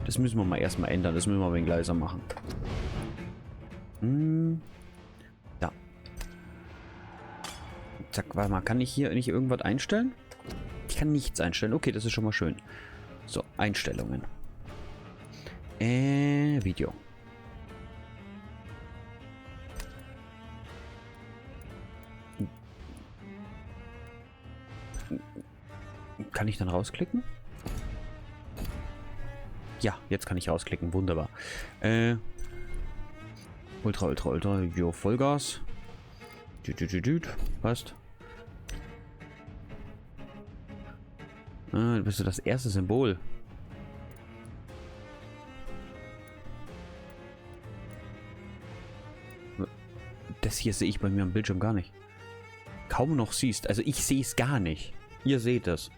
Das müssen wir mal erstmal ändern. Das müssen wir ein wenig leiser machen. Da. Zack, warte mal. Kann ich hier nicht irgendwas einstellen? Ich kann nichts einstellen. Okay, das ist schon mal schön. So, Einstellungen. Video. Kann ich dann rausklicken? Ja, jetzt kann ich rausklicken. Wunderbar. Ultra. Jo, Vollgas. Passt. Du bist das erste Symbol. Das hier sehe ich bei mir am Bildschirm gar nicht. Kaum noch siehst. Also ich sehe es gar nicht. Ihr seht es.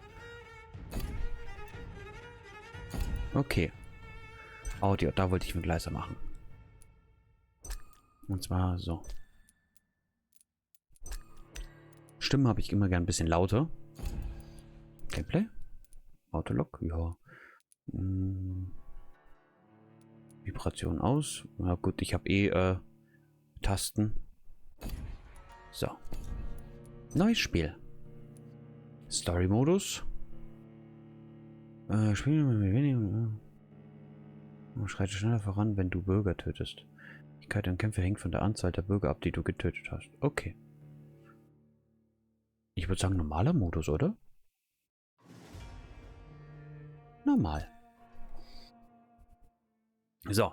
Okay. Audio, da wollte ich mit leiser machen. Und zwar so. Stimmen habe ich immer gern ein bisschen lauter. Gameplay? Autolog? Ja. Vibration aus. Na gut, ich habe Tasten. So. Neues Spiel. Story-Modus. Schreite schneller voran, wenn du Bürger tötest. Die Fähigkeit und Kämpfe hängt von der Anzahl der Bürger ab, die du getötet hast. Okay. Ich würde sagen normaler Modus, oder? Normal. So.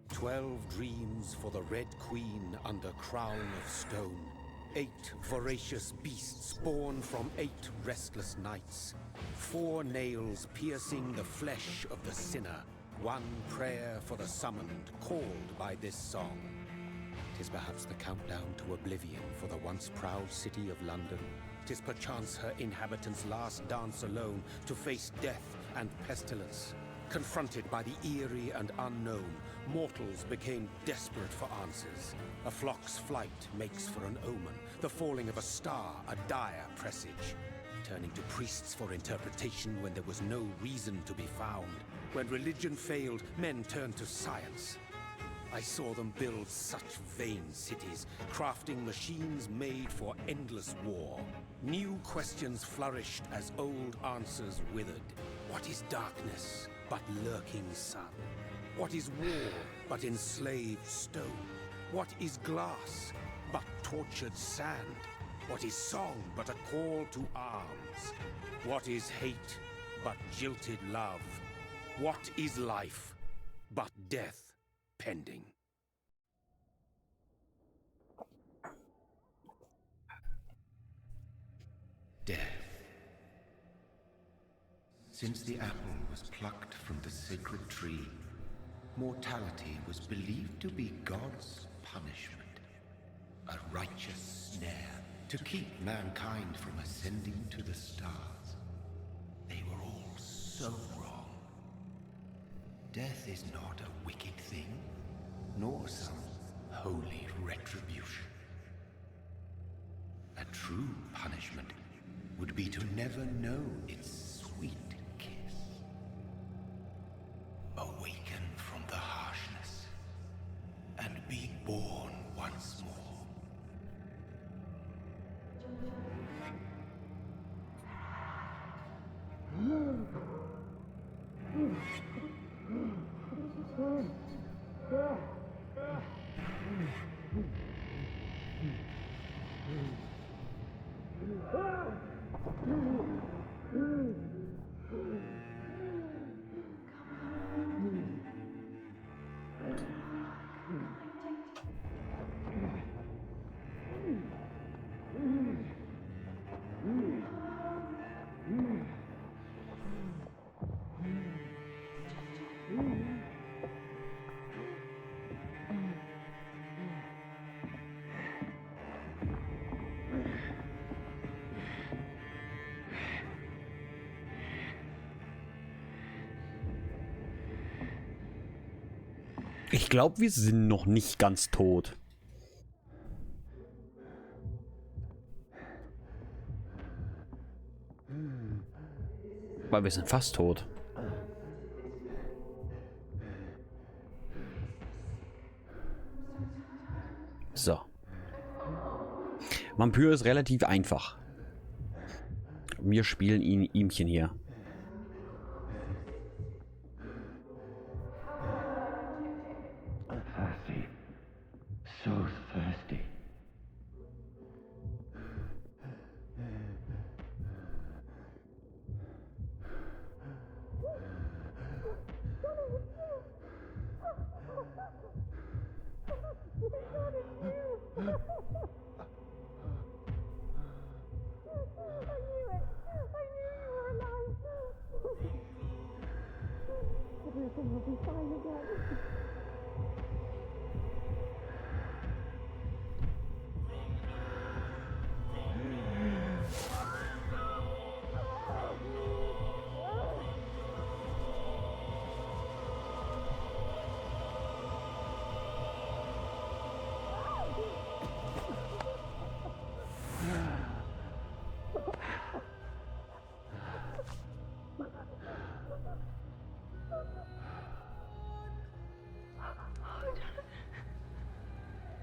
"12 dreams for the Red Queen under crown of stone. 8 voracious beasts born from 8 restless nights. 4 nails piercing the flesh of the sinner. 1 prayer for the summoned, called by this song. 'Tis perhaps the countdown to oblivion for the once proud city of London. 'Tis perchance her inhabitants' last dance alone to face death and pestilence. Confronted by the eerie and unknown, mortals became desperate for answers. A flock's flight makes for an omen, the falling of a star a dire presage. Turning to priests for interpretation when there was no reason to be found. When religion failed, men turned to science. I saw them build such vain cities, crafting machines made for endless war. New questions flourished as old answers withered. What is darkness but lurking sun? What is war but enslaved stone? What is glass but tortured sand? What is song but a call to arms? What is hate but jilted love? What is life but death pending? Death. Since the apple was plucked from the sacred tree, mortality was believed to be God's punishment, a righteous snare to keep mankind from ascending to the stars. They were all so wrong. Death is not a wicked thing, nor some holy retribution. A true punishment would be to never know its sweet kiss. Awaken from the harshness and be born once more. Ich glaube, wir sind noch nicht ganz tot. Weil wir sind fast tot. So. Vampyr ist relativ einfach. Wir spielen ihmchen hier. Thirsty. So thirsty.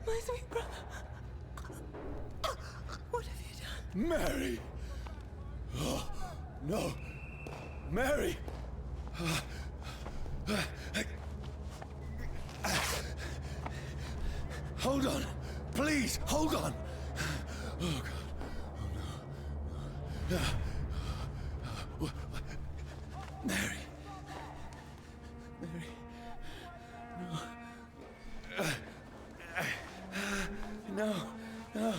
My sweet brother. What have you done? Mary! Oh, no! Mary! Hold on! Please, hold on! Oh, God. Oh, no. Mary. Mary. No. No.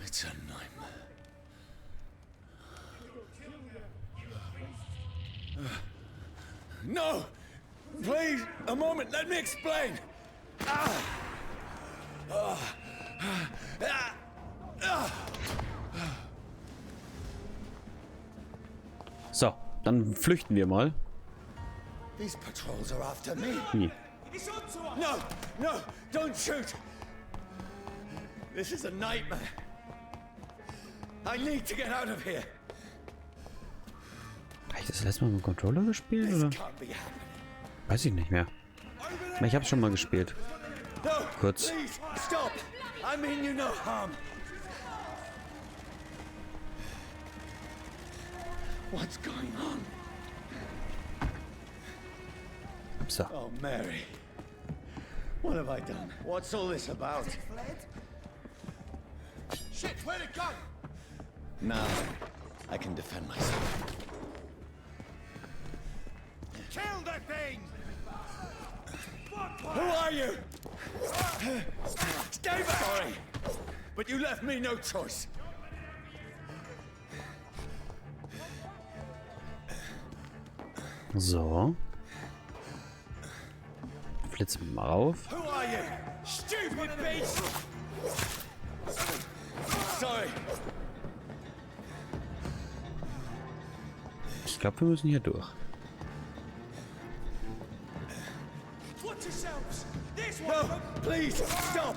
It's a nightmare. No! Please, a moment, let me explain! So, dann flüchten wir mal. These patrols are after me. Hier. No! No! Don't shoot! This is a nightmare. I need to get out of here. Habe ich das letzte Mal mit dem Controller gespielt, This oder? can't be happening. Weiß ich nicht mehr. Ich habe schon mal gespielt. No! Kurz. Please, stop! I mean you no harm. What's going on? So. Oh, Mary. What have I done? What's all this about? Shit, where'd it go? Now, I can defend myself. Kill that thing! Who are you? Stay back! Sorry, but you left me no choice. So. Flitzen wir mal auf. Who are you? Stupid beast! Sorry. Ich glaube, wir müssen hier durch. Watch yourselves! This one! No, please, stop!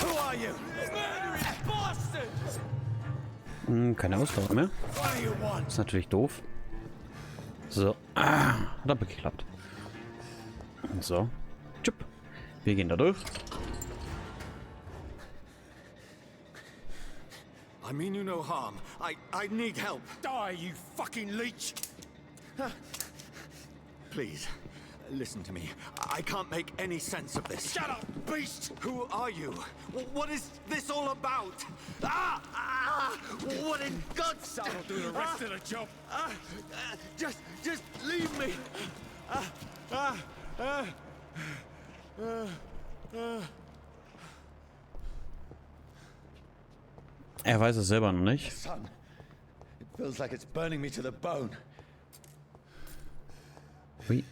Who are you? Murdering bastard! Keine Ausdauer mehr. What do you want? Ist natürlich doof. So. Hat aber geklappt. So. Tschüpp. Wir gehen da durch. I mean you no harm. I need help. Die, you fucking leech! Please, listen to me. I can't make any sense of this. Shut up, beast! Who are you? What is this all about? What in God's... That'll do the rest of the job. Just leave me. Er weiß es selber noch nicht. Sun, it feels like it's burning me to the bone. Ui.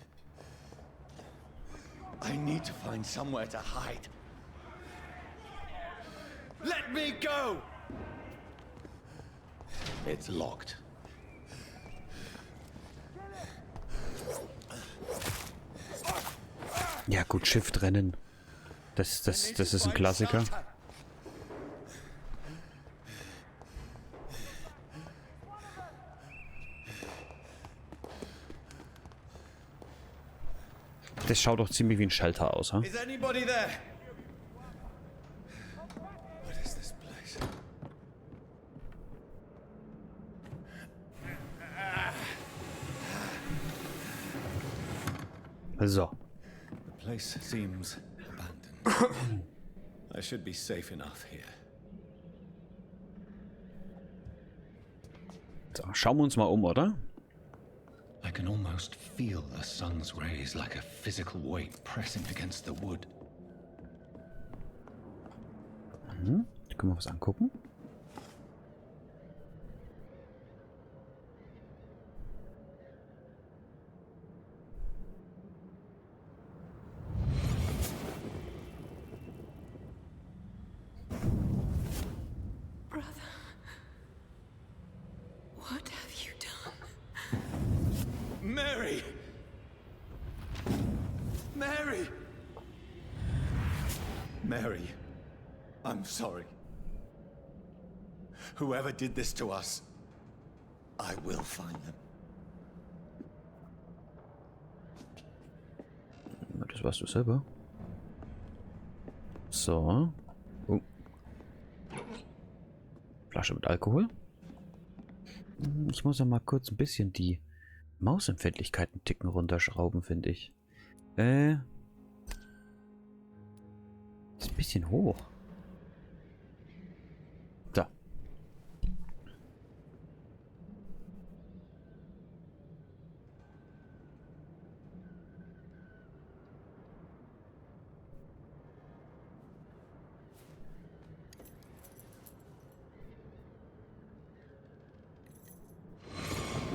I need to find somewhere to hide. Let me go! It's locked. Ja gut, Shift rennen. Das ist ein Klassiker. Das schaut doch ziemlich wie ein Schalter aus, ha? Is anybody there? What is this place? So. The place seems abandoned. I should be safe enough here. So, schauen wir uns mal um, oder? I can almost feel the sun's rays like a physical weight pressing against the wood. Können wir was angucken? Brother, what have you done? Mary! Mary! Mary, I'm sorry. Whoever did this to us, I will find them. Das warst du selber. So. Oh. Flasche mit Alkohol. Ich muss ja mal kurz ein bisschen die Mausempfindlichkeiten ticken runterschrauben, finde ich. Ist ein bisschen hoch. Da.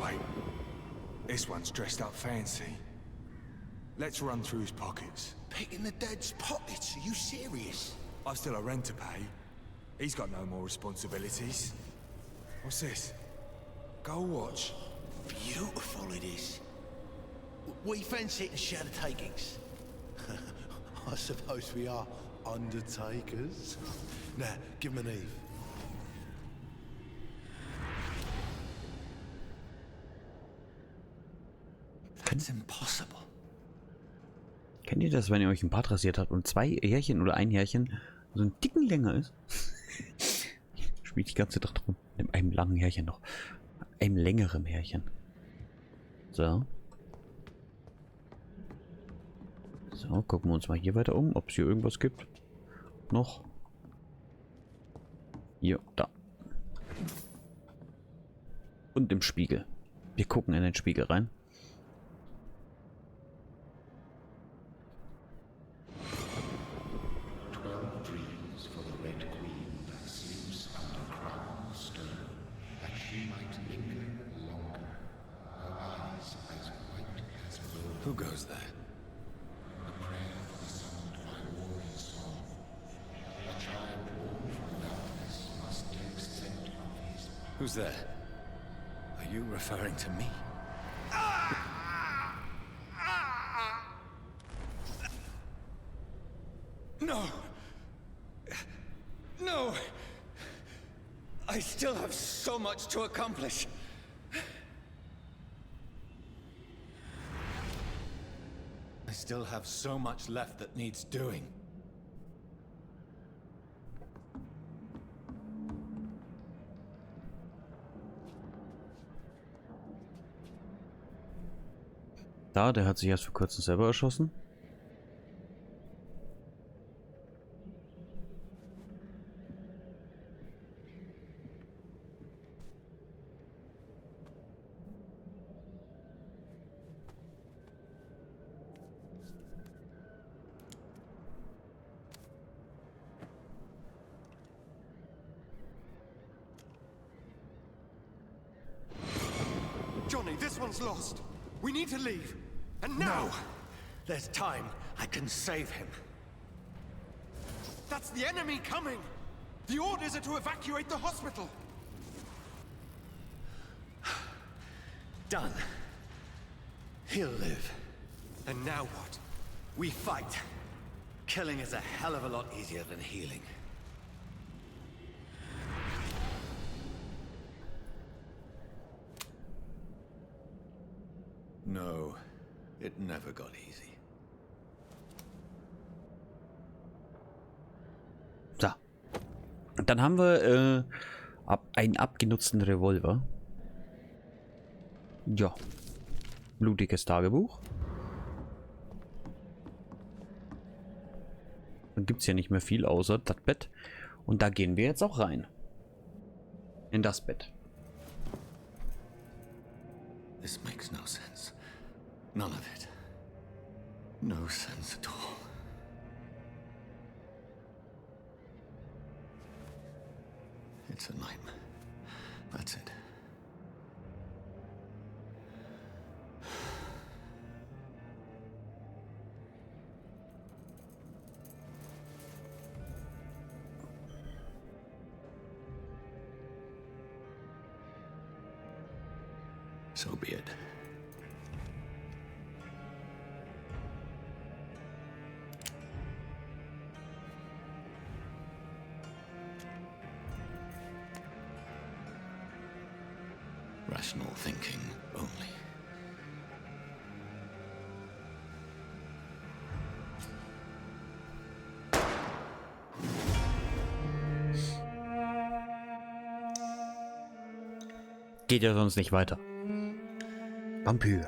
Wait, this one's dressed up fancy. Let's run through his pockets. Picking the dead's pockets? Are you serious? I've still a rent to pay. He's got no more responsibilities. What's this? Gold watch. Beautiful it is. We fancy it and share the takings. I suppose we are undertakers. Now, give him an Eve. That's impossible. Kennt ihr das, wenn ihr euch ein Bart rasiert habt und 2 Härchen oder ein Härchen so ein Ticken länger ist? Spielt die ganze Zeit drum. Mit einem langen Härchen noch. Einem längeren Härchen. So. So, gucken wir uns mal hier weiter um, ob es hier irgendwas gibt. Noch. Hier, da. Und im Spiegel. Wir gucken in den Spiegel rein. Who goes there? Who's there? Are you referring to me? No! No! I still have so much to accomplish. I still have so much left that needs doing. Da, der hat sich erst vor kurzem selber erschossen. Johnny, this one's lost. We need to leave. And now, there's time. I can save him. That's the enemy coming! The orders are to evacuate the hospital! Done. He'll live. And now what? We fight. Killing is a hell of a lot easier than healing. No, it never got easy. So. Und dann haben wir einen abgenutzten Revolver. Ja. Blutiges Tagebuch. Dann gibt es ja nicht mehr viel außer das Bett. Und da gehen wir jetzt auch rein. In das Bett. This makes no sense. None of it. No sense at all. It's a nightmare. That's it. So be it. Rational thinking only. Geht ja sonst nicht weiter. Vampyr.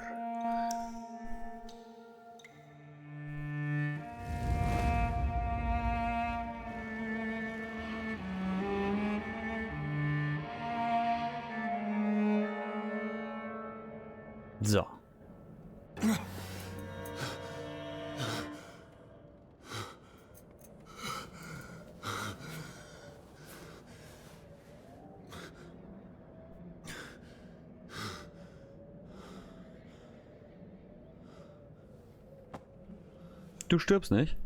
So. Du stirbst nicht?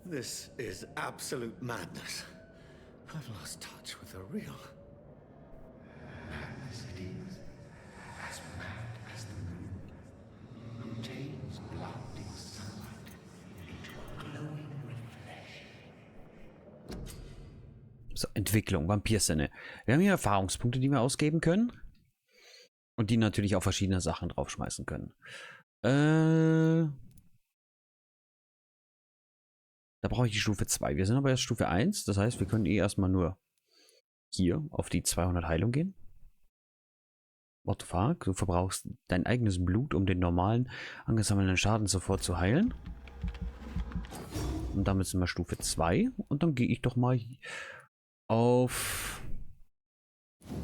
This is absolute madness. I've lost touch with the real. Madness it is, as mad as the moon, who changes blinding sunlight into a glowing reflection. So, Entwicklung, Vampirszene. Wir haben hier Erfahrungspunkte, die wir ausgeben können. Und die natürlich auch verschiedene Sachen draufschmeißen können. Da brauche ich die Stufe 2. Wir sind aber erst Stufe 1. Das heißt, wir können erstmal nur hier auf die 200 Heilung gehen. What the fuck? Du verbrauchst dein eigenes Blut, um den normalen angesammelten Schaden sofort zu heilen. Und damit sind wir Stufe 2. Und dann gehe ich doch mal auf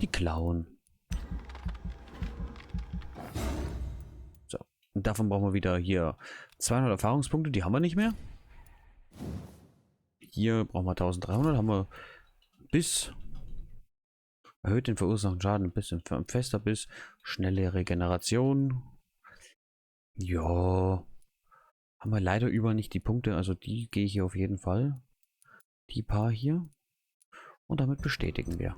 die Klauen. So. Und davon brauchen wir wieder hier 200 Erfahrungspunkte. Die haben wir nicht mehr. Hier brauchen wir 1300. Haben wir bis erhöht den verursachten Schaden bis fester Biss. Schnelle Regeneration. Ja. Haben wir leider über nicht die Punkte. Also die gehe ich hier auf jeden Fall. Die paar hier. Und damit bestätigen wir.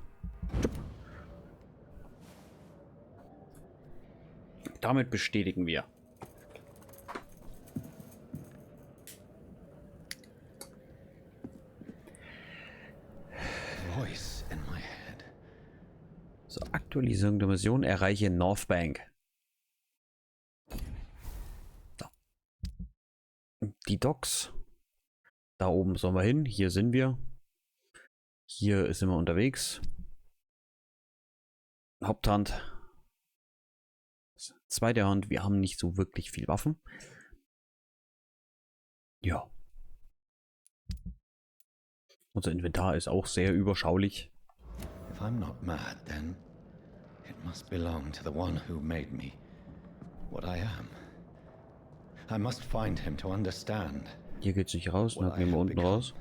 Damit bestätigen wir. Voice in my head. So, Aktualisierung der Mission. Erreiche North Bank. So. Die Docks. Da oben sollen wir hin. Hier sind wir. Hier sind wir unterwegs. Haupthand. Zweite Hand. Wir haben nicht so wirklich viel Waffen. Ja. Unser Inventar ist auch sehr überschaulich. If I'm not mad, then it must belong to the one who made me what I am. I must find him to understand. Hier geht's nicht raus, dann gehen wir unten raus.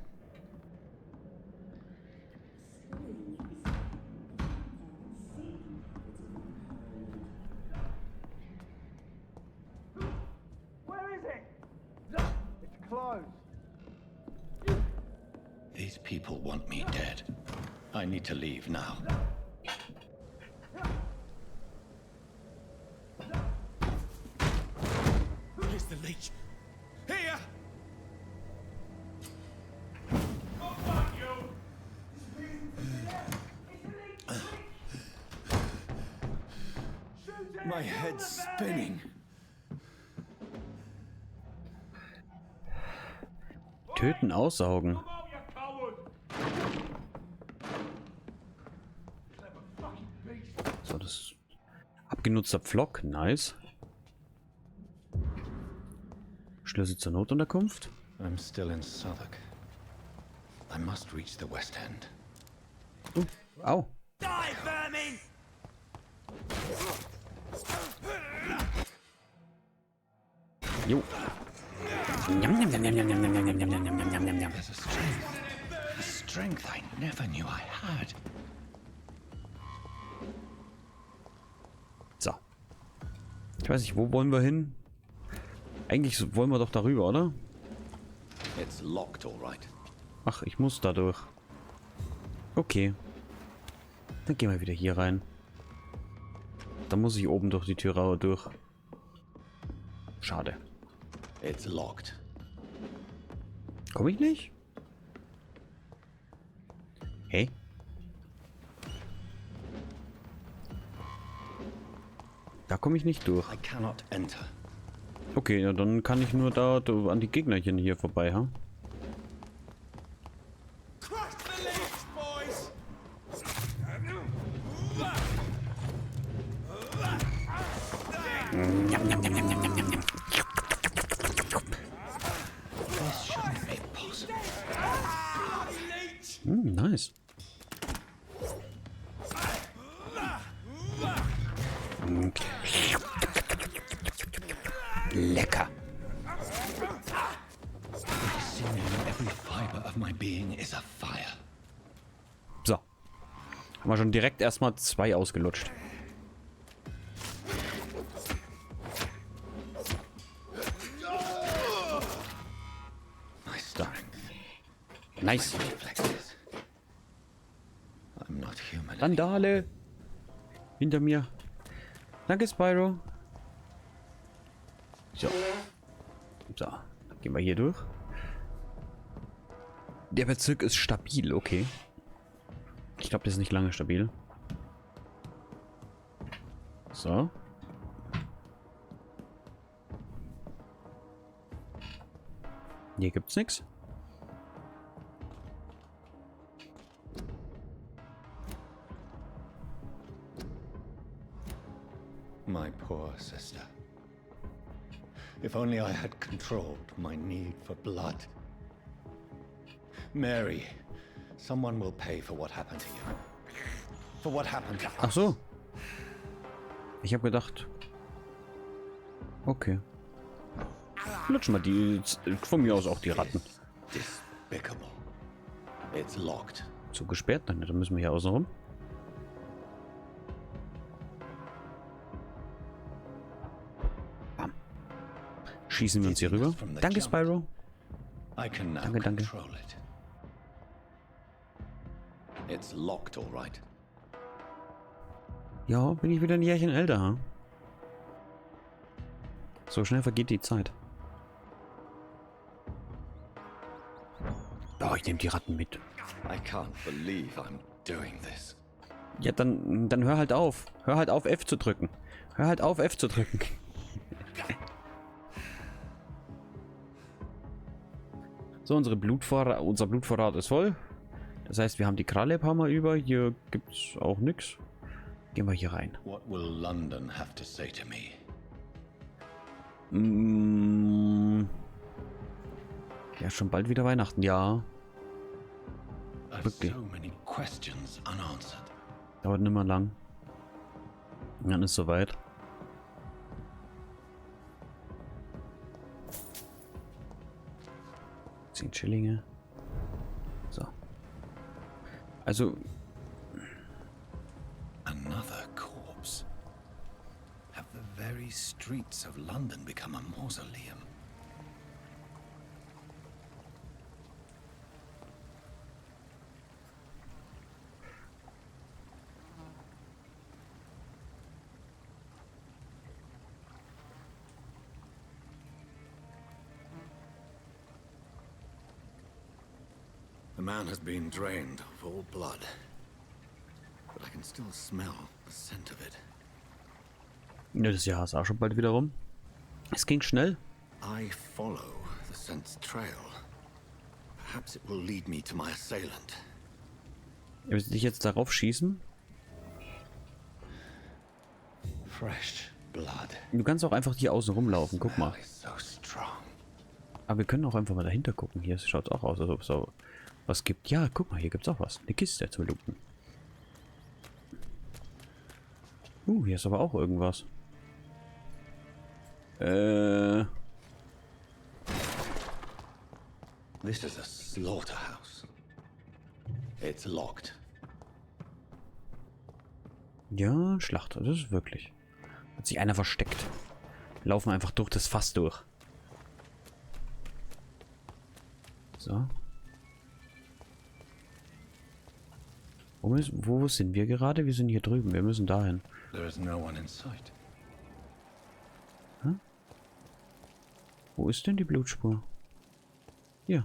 These people want me dead. I need to leave now. Here's the leech. Here! Oh, fuck you! My head's spinning. Töten, aussaugen. So, das ist abgenutzter Pflock, nice. Schlüssel zur Notunterkunft. I'm still in Southwark. I must reach the West End. Au. Die, vermin! Jo. Njam, njam, njam, njam, njam, njam, njam, njam, njam, njam, njam, njam, njam. There's a strength I never knew I had. So. Ich weiß nicht, wo wollen wir hin? Eigentlich wollen wir doch darüber, oder? It's locked, all right. Ach, ich muss da durch. Okay. Dann gehen wir wieder hier rein. Dann muss ich oben durch die Tür durch. Schade. It's locked. Komme ich nicht? Hey? Da komme ich nicht durch. I cannot enter. Okay, ja, dann kann ich nur da an die Gegnerchen hier vorbei, ha? Crush the leech, boys! Njam, njam, njam, njam, njam, njam, njam. This shouldn't be possible. Nice. Lecker. Seemingly every fiber of my being is a fire. So. Haben wir schon direkt erstmal 2 ausgelutscht. My strength. Nice. Reflexes. I'm not human. Randale. Hinter mir. Danke, Spyro. So. So. Dann gehen wir hier durch. Der Bezirk ist stabil, okay. Ich glaube, der ist nicht lange stabil. So. Hier gibt's nichts. My poor sister. If only I had controlled my need for blood. Mary, someone will pay for what happened to you. For what happened to us. Ach so. Ich habe gedacht. Okay. Lutsch mal die. Von mir aus auch die Ratten. Despicable. It's locked. So gesperrt? Dann müssen wir hier außen rum. Bam. Schießen wir uns hier rüber. Danke, Spyro. I can now Danke, danke. control it. It's locked, all right. Ja, bin ich wieder ein Jährchen älter, ha? So schnell vergeht die Zeit. Oh, ich nehme die Ratten mit. I can't believe I'm doing this. Ja, dann hör halt auf. Hör halt auf, F zu drücken. Hör halt auf, F zu drücken. So, unser Blutvorrat ist voll. Das heißt, wir haben die Kralle ein paar Mal über. Hier gibt's auch nichts. Gehen wir hier rein. What will London have to say to me? Ja, schon bald wieder Weihnachten, ja. Wirklich. So many questions unanswered. Dauert nicht mehr lang. Und dann ist soweit. Schillinge. So. Also. Another corpse. Have the very streets of London become a mausoleum? The man has been drained of all blood, but I can still smell the scent of it. Ja, das Jahr ist auch schon bald wieder rum. Es ging schnell. I follow the scent's trail. Perhaps it will lead me to my assailant. Willst du dich jetzt darauf schießen? Fresh blood. Du kannst auch einfach hier außen rumlaufen. Guck mal. Is so strong. Aber wir können auch einfach mal dahinter gucken. Hier schaut es auch aus, als ob es so was gibt. Ja, guck mal, hier gibt es auch was. Eine Kiste zum Looten. Hier ist aber auch irgendwas. This is a slaughterhouse. It's locked. Ja, Schlachter, das ist wirklich. Hat sich einer versteckt. Laufen einfach durch das Fass durch. So. Wo sind wir gerade? Wir sind hier drüben. Wir müssen dahin. There is no one in sight. Wo ist denn die Blutspur? Hier.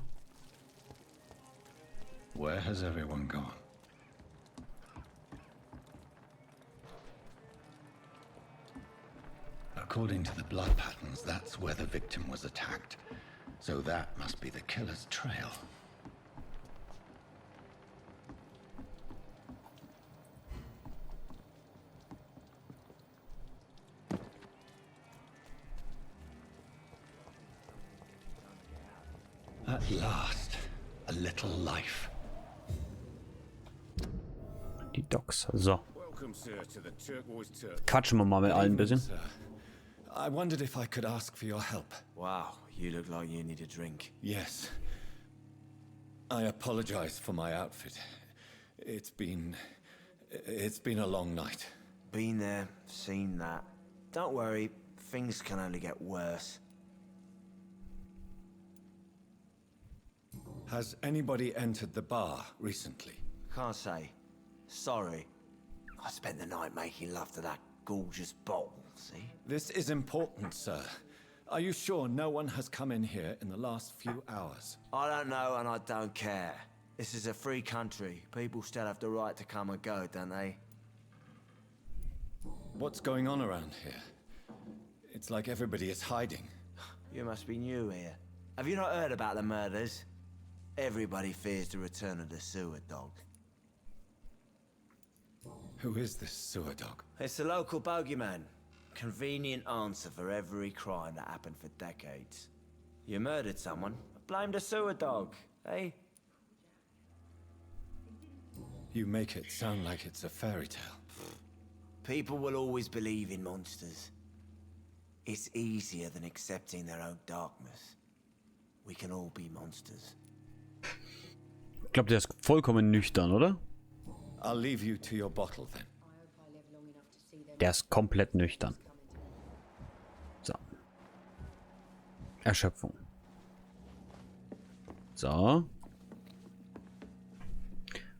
Where has everyone gone? According to the blood patterns, that's where the victim was attacked. So that must be the killer's trail. At last, a little life. Die Docks. So. Welcome, sir, to the Turquoise Turtle. Quatschen wir mal mit allen ein bisschen. Sir, I wondered if I could ask for your help. Wow, you look like you need a drink. Yes. I apologize for my outfit. It's been a long night. Been there, seen that. Don't worry, things can only get worse. Has anybody entered the bar recently? Can't say. Sorry. I spent the night making love to that gorgeous bottle, see? This is important, sir. Are you sure no one has come in here in the last few hours? I don't know and I don't care. This is a free country. People still have the right to come and go, don't they? What's going on around here? It's like everybody is hiding. You must be new here. Have you not heard about the murders? Everybody fears the return of the sewer dog. Who is this sewer dog? It's the local bogeyman. Convenient answer for every crime that happened for decades. You murdered someone, blame the sewer dog, eh? You make it sound like it's a fairy tale. People will always believe in monsters. It's easier than accepting their own darkness. We can all be monsters. Ich glaube, der ist vollkommen nüchtern, oder? I'll leave you to your bottle then. Der ist komplett nüchtern. So. Erschöpfung. So.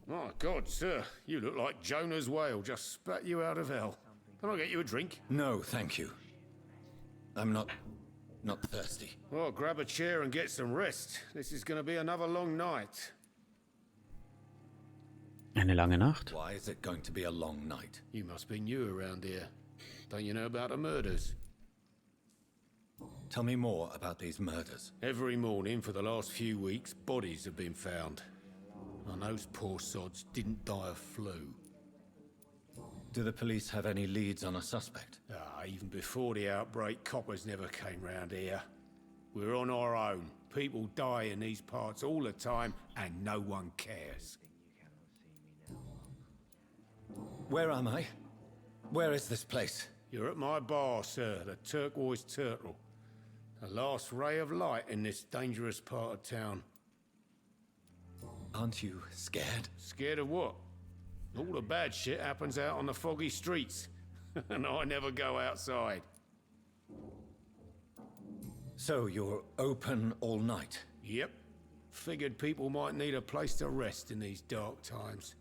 My God, sir, you look like Jonah's whale just spat you out of hell. Can I get you a drink? No, thank you. I'm not thirsty. Well, grab a chair and get some rest. This is going to be another long night. Eine lange Nacht. Why is it going to be a long night? You must be new around here. Don't you know about the murders? Tell me more about these murders. Every morning for the last few weeks, bodies have been found. And those poor sods didn't die of flu. Do the police have any leads on a suspect? Even before the outbreak, coppers never came round here. We're on our own. People die in these parts all the time, and no one cares. Where am I? Where is this place? You're at my bar, sir, the Turquoise Turtle. The last ray of light in this dangerous part of town. Aren't you scared? Scared of what? All the bad shit happens out on the foggy streets. And I never go outside. So you're open all night? Yep. Figured people might need a place to rest in these dark times.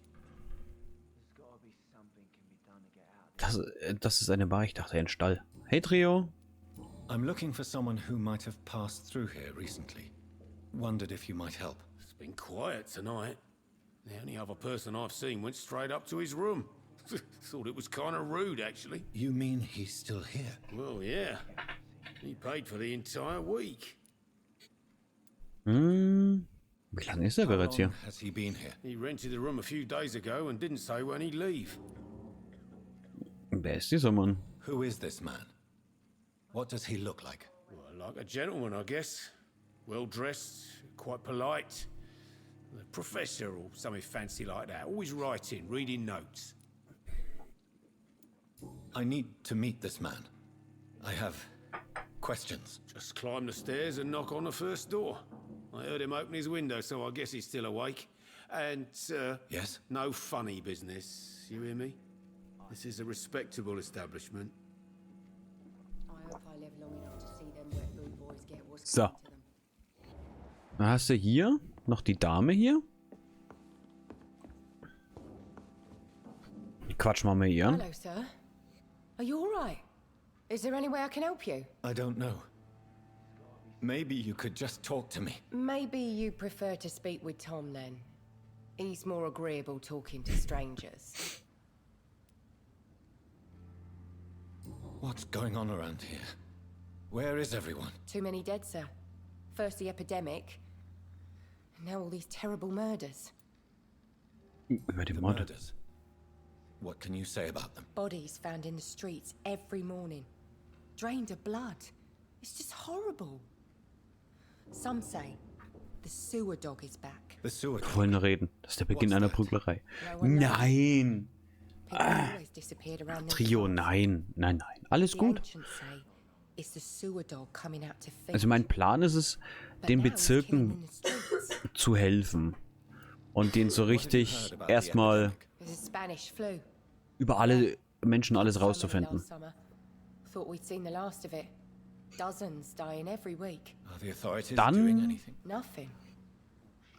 Das ist eine Bar, ich dachte ein Stall. Hey Trio. I'm looking for someone who might have passed through here recently. Wondered if you might help. It's been quiet tonight. The only other person I've seen went straight up to his room. Thought it was kind of rude, actually. You mean he's still here? Well, yeah. He paid for the entire week. Wie lange ist er bereits hier? Has he been here? He rented the room a few days ago and didn't say when he'd leave. Wer ist dieser Mann? Who is this man? What does he look like? Well, like a gentleman, I guess. Well dressed, quite polite. A professor or something fancy like that. Always writing, reading notes. I need to meet this man. I have questions. Just climb the stairs and knock on the first door. I heard him open his window, so I guess he's still awake. And, Yes? no funny business. You hear me? This is a respectable establishment. So. Dann hast du hier noch die Dame hier. Quatsch mal hier an. Hello, sir. Are you all right? Is there any way I can help you? I don't know. Maybe you could just talk to me. Maybe you prefer to speak with Tom then. He's more agreeable talking to strangers. What's going on around here? Where is everyone? Too many dead, sir. First the epidemic, and now all these terrible murders. Über die The Morde. murders. What can you say about them? Bodies found in the streets every morning. Drained of blood. It's just horrible. Some say the sewer dog is back. The sewer. Vorhin reden. Das ist der Beginn What's einer that? Prüglerei. No one knows. Nein! People always disappeared around them Trio, times. nein. Nein, nein. Alles The gut. ancients say it's the sewer dog coming out to feed. Also mein Plan ist es, But den now he's killing Bezirken in the streets. zu helfen. Und denen so richtig erstmal There's a Spanish flu. über alle Menschen alles Summer rauszufinden. last summer. Thought we'd seen the last of it. Dozens dying every week. Are the authorities Dann- doing anything? Nothing.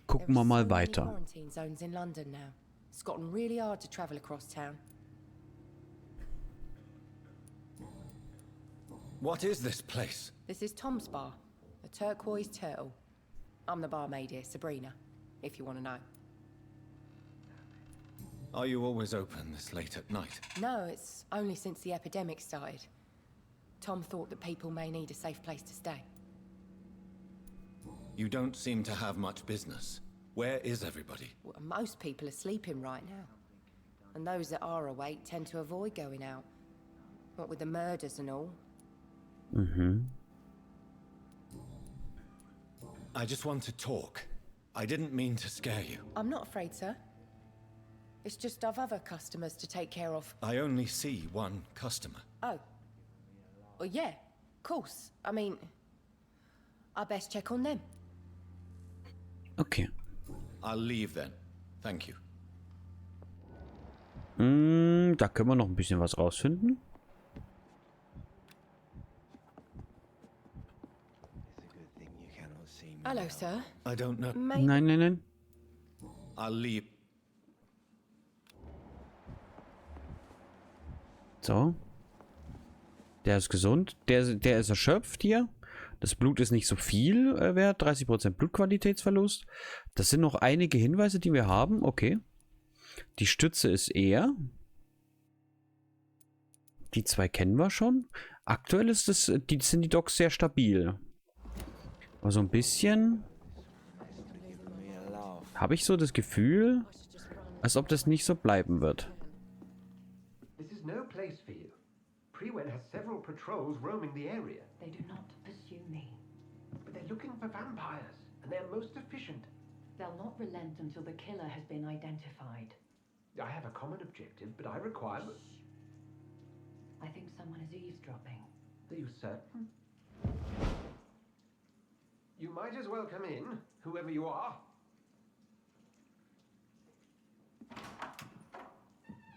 Gucken There wir are mal so many weiter. quarantine zones in London now. It's gotten really hard to travel across town. What is this place? This is Tom's bar, a turquoise turtle. I'm the barmaid here, Sabrina, if you want to know. Are you always open this late at night? No, it's only since the epidemic started. Tom thought that people may need a safe place to stay. You don't seem to have much business. Where is everybody? Well, most people are sleeping right now. And those that are awake tend to avoid going out. What with the murders and all. I just want to talk. I didn't mean to scare you. I'm not afraid, sir. It's just I've other customers to take care of. I only see one customer. Oh. Well, yeah, of course. I mean, I best check on them. Okay. I'll leave then. Thank you. Da können wir noch ein bisschen was rausfinden. Hello, sir. I don't know. Maybe Nein, nein, nein. I'll leave. So. Der ist gesund. Der ist erschöpft hier. Das Blut ist nicht so viel wert. 30% Blutqualitätsverlust. Das sind noch einige Hinweise, die wir haben. Okay. Die Stütze ist er. Die zwei kennen wir schon. Aktuell ist es, sind die Docs sehr stabil. Aber so ein bisschen habe ich so das Gefühl, als ob das nicht so bleiben wird. This is no place for you. Prewen has several patrols roaming the area. They do not pursue me. But they're looking for vampires, and they're most efficient. They'll not relent until the killer has been identified. I have a common objective, but I require... I think someone is eavesdropping. Are you certain? You might as well come in, whoever you are.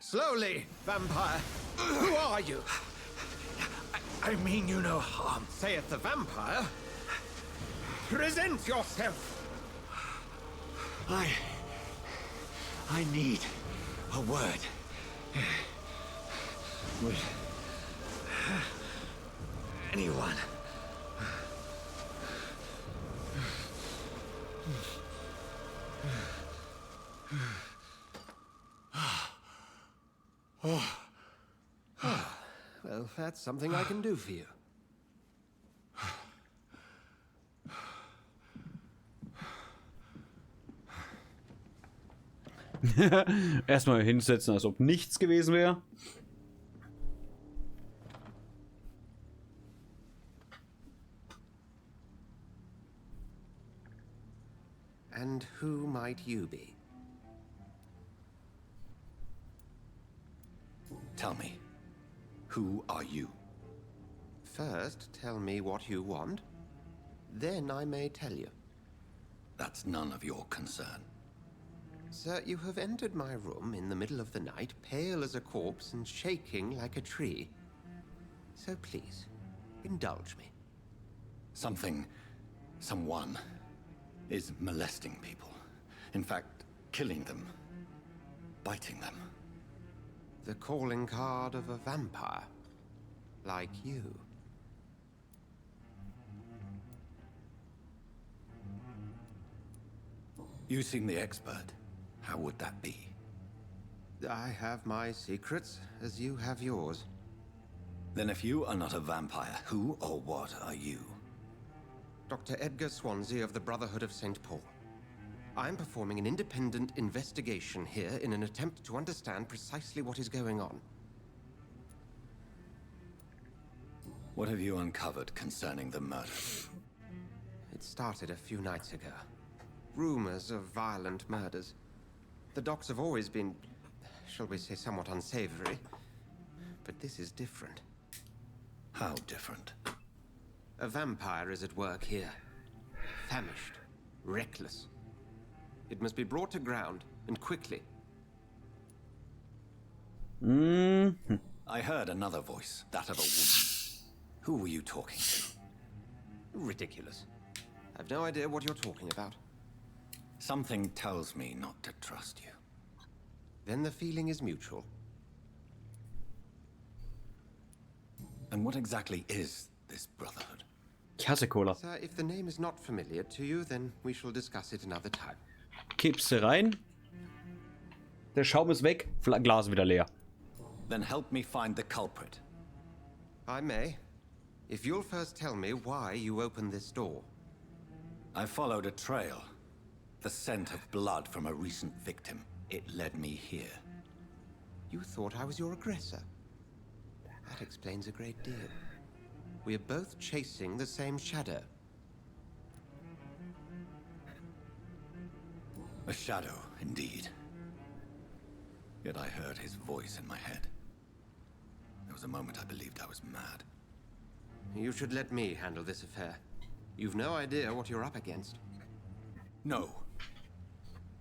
Slowly, vampire. Who are you? I mean you no harm. Saith the vampire. Present yourself. I need a word. With anyone. Well, that's something I can do for you. Erstmal hinsetzen, als ob nichts gewesen wäre. And who might you be? Tell me, who are you? First, tell me what you want. Then I may tell you. That's none of your concern. Sir, you have entered my room in the middle of the night, pale as a corpse and shaking like a tree. So please, indulge me. Someone is molesting people. In fact, killing them. Biting them. The calling card of a vampire. Like you. You seem the expert. How would that be? I have my secrets, as you have yours. Then if you are not a vampire, who or what are you? Dr. Edgar Swansea of the Brotherhood of St. Paul. I am performing an independent investigation here in an attempt to understand precisely what is going on. What have you uncovered concerning the murder? It started a few nights ago. Rumors of violent murders. The docs have always been, shall we say, somewhat unsavory. But this is different. How different? A vampire is at work here. Famished. Reckless. It must be brought to ground, and quickly. I heard another voice, that of a woman. Who were you talking to? Ridiculous. I've no idea what you're talking about. Something tells me not to trust you. Then the feeling is mutual. And what exactly is this brotherhood? Ich hasse Cola. Sir, if the name is not familiar to you, then we shall discuss it another time. Kippst du rein. Der Schaum ist weg. Glas wieder leer. Then help me find the culprit. I may. If you'll first tell me why you opened this door. I followed a trail. The scent of blood from a recent victim. It led me here. You thought I was your aggressor. That explains a great deal. We are both chasing the same shadow. A shadow, indeed. Yet I heard his voice in my head. There was a moment I believed I was mad. You should let me handle this affair. You've no idea what you're up against. No.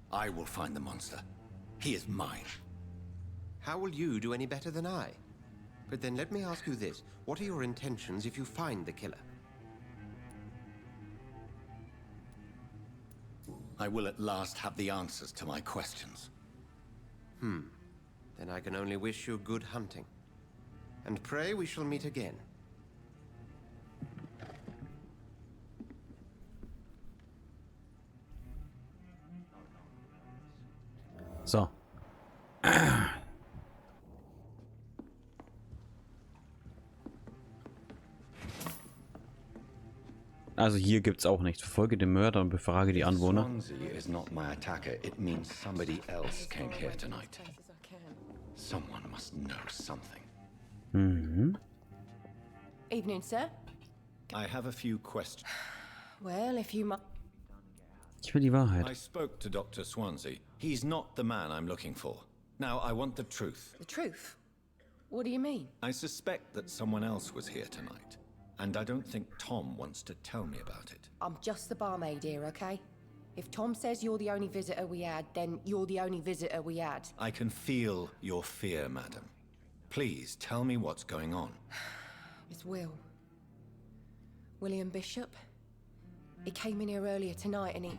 I will find the monster. He is mine. How will you do any better than I? But then let me ask you this. What are your intentions if you find the killer? I will at last have the answers to my questions. Then I can only wish you good hunting. And pray we shall meet again. So. Also hier gibt's auch nichts. Verfolge den Mörder und befrage die Anwohner. Swansea is not my attacker. It means somebody else came here tonight. Someone must know something. Evening, sir. I have a few questions. Well, if you must. Ich will die Wahrheit. I spoke to Dr. Swansea. He's not the man I'm looking for. Now, I want the truth. The truth? What do you mean? I suspect that someone else was here tonight. And I don't think Tom wants to tell me about it. I'm just the barmaid here, okay? If Tom says you're the only visitor we had, then you're the only visitor we had. I can feel your fear, madam. Please, tell me what's going on. It's Will. William Bishop. He came in here earlier tonight and he...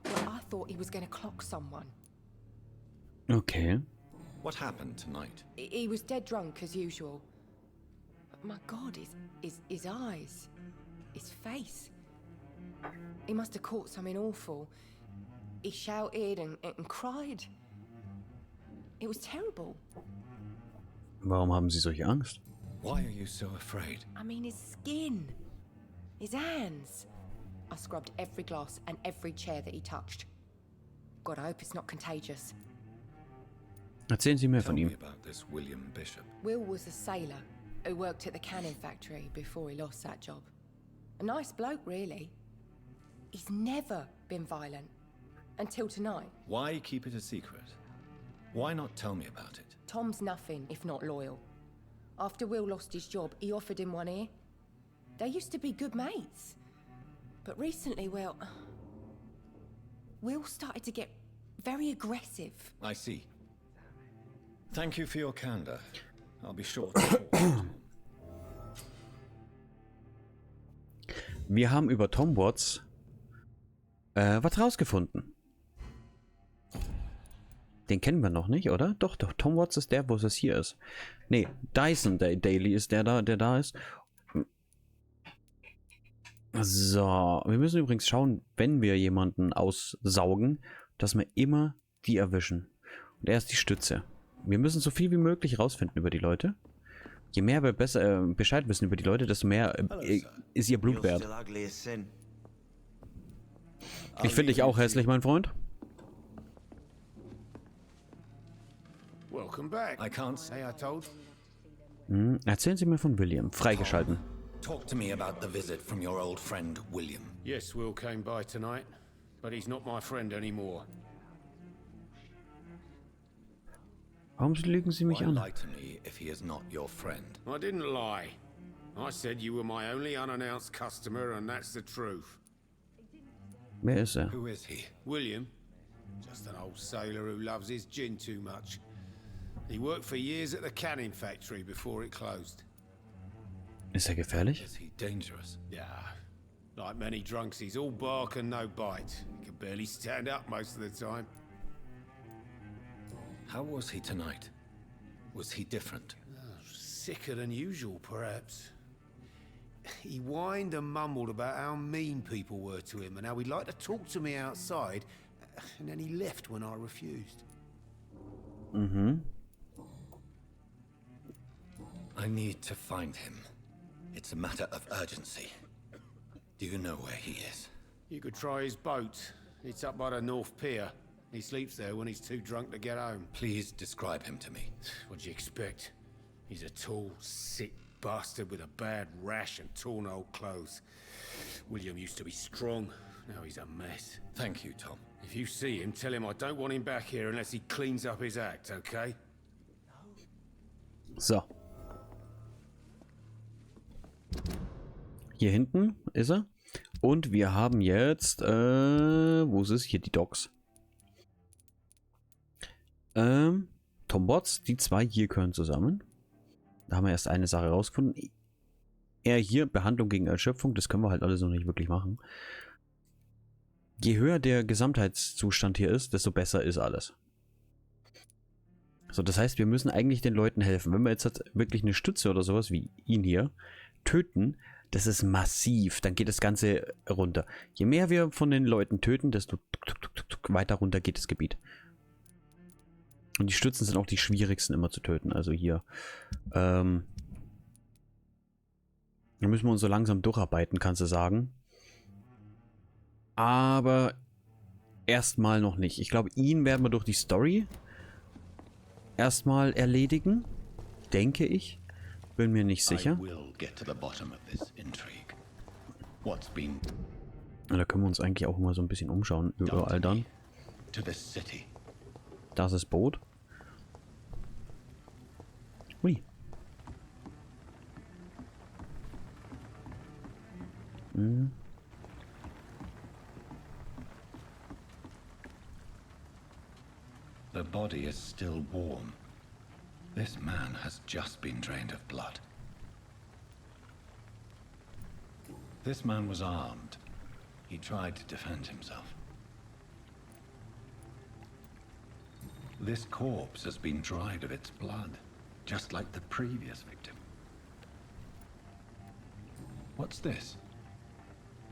Well, I thought he was going to clock someone. Okay. What happened tonight? He was dead drunk, as usual. But my God, his eyes. His face. He must have caught something awful. He shouted and cried. It was terrible. Warum haben Sie solche Angst? Why are you so afraid? I mean, his skin, his hands. I scrubbed every glass and every chair that he touched. God, I hope it's not contagious. Erzählen Sie mir von Tell ihm. me about this William Bishop. Will was a sailor who worked at the cannon factory before he lost that job. A nice bloke, really. He's never been violent. Until tonight. Why keep it a secret? Why not tell me about it? Tom's nothing if not loyal. After Will lost his job, he offered him one ear. They used to be good mates. But recently, well, Will started to get very aggressive. I see. Thank you for your candor. I'll be sure to talk. Wir haben über Tom Watts was rausgefunden. Den kennen wir noch nicht, oder? Doch, Tom Watts ist der, wo es hier ist. Nee, Dyson Daily ist der da ist. So, wir müssen übrigens schauen, wenn wir jemanden aussaugen, dass wir immer die erwischen. Und er ist die Stütze. Wir müssen so viel wie möglich rausfinden über die Leute. Je mehr wir besser Bescheid wissen über die Leute, desto mehr ist ihr Blut wert. Ich finde dich auch hässlich, mein Freund. Welcome back. I can't. Hey, I told. Erzählen Sie mir von William. Freigeschalten. Talk to me about the visit from your old friend William. Yes, Will came by tonight, but he's not my friend anymore. Warum lügen Sie mich Why an? lie to me if he is not your friend? I didn't lie. I said you were my only unannounced customer, and that's the truth. Wer ist er? Who is he? William, just an old sailor who loves his gin too much. He worked for years at the canning factory before it closed. Ist er gefährlich? Is he dangerous? Yeah, like many drunks, he's all bark and no bite. He can barely stand up most of the time. How was he tonight? Was he different? Sicker than usual, perhaps. He whined and mumbled about how mean people were to him and how he'd like to talk to me outside, and then he left when I refused. I need to find him. It's a matter of urgency. Do you know where he is? You could try his boat. It's up by the North Pier. He sleeps there when he's too drunk to get home. Please describe him to me. What'd you expect? He's a tall, sick bastard with a bad rash and torn old clothes. William used to be strong. Now he's a mess. Thank you, Tom. If you see him, tell him I don't want him back here unless he cleans up his act, okay? So. Hier hinten ist er. Und wir haben jetzt, wo ist es? Hier die Docs. Tom Watts, die zwei hier gehören zusammen. Da haben wir erst eine Sache rausgefunden. Er hier, Behandlung gegen Erschöpfung, das können wir halt alles noch nicht wirklich machen. Je höher der Gesamtheitszustand hier ist, desto besser ist alles. So, das heißt, wir müssen eigentlich den Leuten helfen. Wenn wir jetzt wirklich eine Stütze oder sowas wie ihn hier töten, das ist massiv. Dann geht das Ganze runter. Je mehr wir von den Leuten töten, desto weiter runter geht das Gebiet. Und die Stützen sind auch die schwierigsten immer zu töten. Also hier. Da müssen wir uns so langsam durcharbeiten, kannst du sagen. Aber erstmal noch nicht. Ich glaube, ihn werden wir durch die Story erstmal erledigen. Denke ich. Bin mir nicht sicher. Da können wir uns eigentlich auch mal so ein bisschen umschauen. Überall dann. Das ist Boot. Ui. The body is still warm. This man has just been drained of blood. This man was armed. He tried to defend himself. This corpse has been dried of its blood, just like the previous victim. What's this?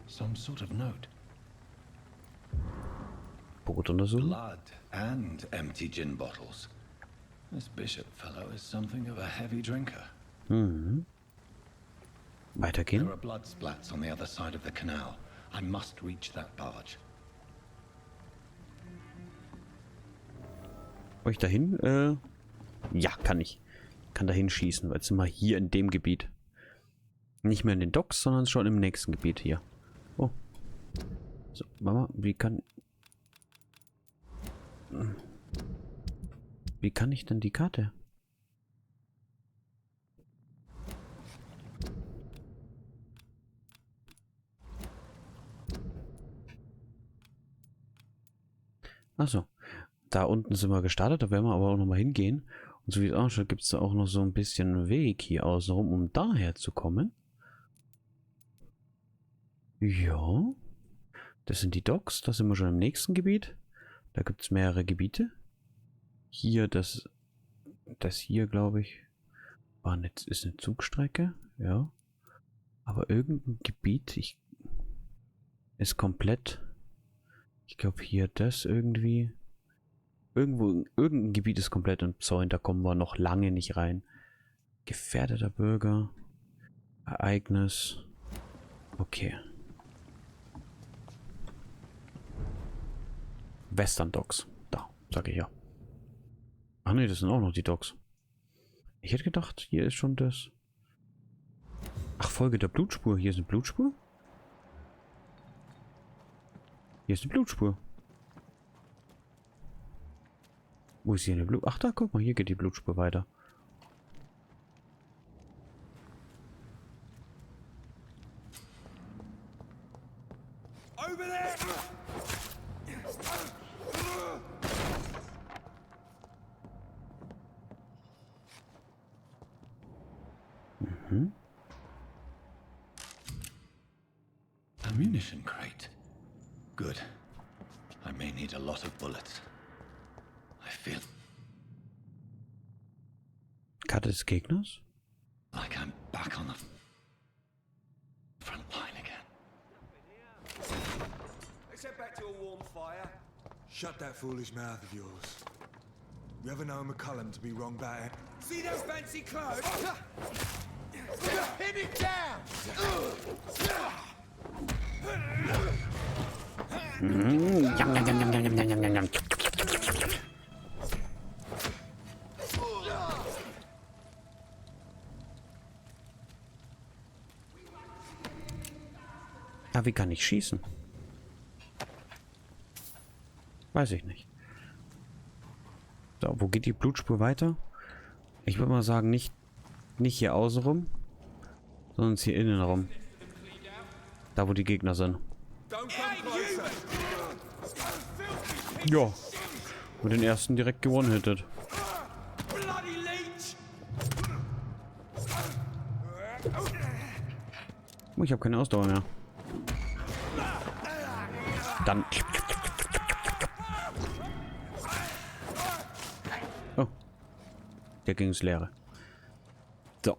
Some sort of note. Boot untersuchen. Blood and empty gin bottles. This Bishop fellow is something of a heavy drinker. Mhm. Weitergehen. There are blood splats on the other side of the canal. I must reach that barge. Euch dahin? Ja, kann ich. Kann dahin schießen, weil jetzt sind wir hier in dem Gebiet. Nicht mehr in den Docks, sondern schon im nächsten Gebiet hier. Oh. So, Mama, wie kann ich denn die Karte? Achso. Da unten sind wir gestartet, da werden wir aber auch nochmal hingehen. Und so wie es ausschaut, gibt es da auch noch so ein bisschen Weg hier außenrum, um daher zu kommen. Ja. Das sind die Docks, da sind wir schon im nächsten Gebiet. Da gibt es mehrere Gebiete. Hier, das hier, glaube ich, ist eine Zugstrecke. Ja. Aber irgendein Gebiet ist komplett. Ich glaube hier das irgendwie. Irgendein Gebiet ist komplett umzäunt, da kommen wir noch lange nicht rein. Gefährdeter Bürger. Ereignis. Okay. Western Docks. Da, sage ich ja. Ach ne, das sind auch noch die Docks. Ich hätte gedacht, hier ist schon das. Ach, Folge der Blutspur. Hier ist eine Blutspur? Hier ist eine Blutspur. Wo ist hier eine Blut? Ach da, guck mal, hier geht die Blutspur weiter. Mhm. Ammunition crate. Good. I may need a lot of bullets. I feel Karte des Gegners? like I'm back on the front line again. Let's head back to a warm fire. Shut that foolish mouth of yours. You ever know McCullum to be wrong about it? See those fancy clothes? Pin it down! Ah, wie kann ich schießen? Weiß ich nicht. So, wo geht die Blutspur weiter? Ich würde mal sagen, nicht hier außen rum, sondern hier innen rum. Da, wo die Gegner sind. Ja. Und den ersten direkt gewonnen-hittet. Oh, ich habe keine Ausdauer mehr. Dann. Oh. Der ging ins Leere. So.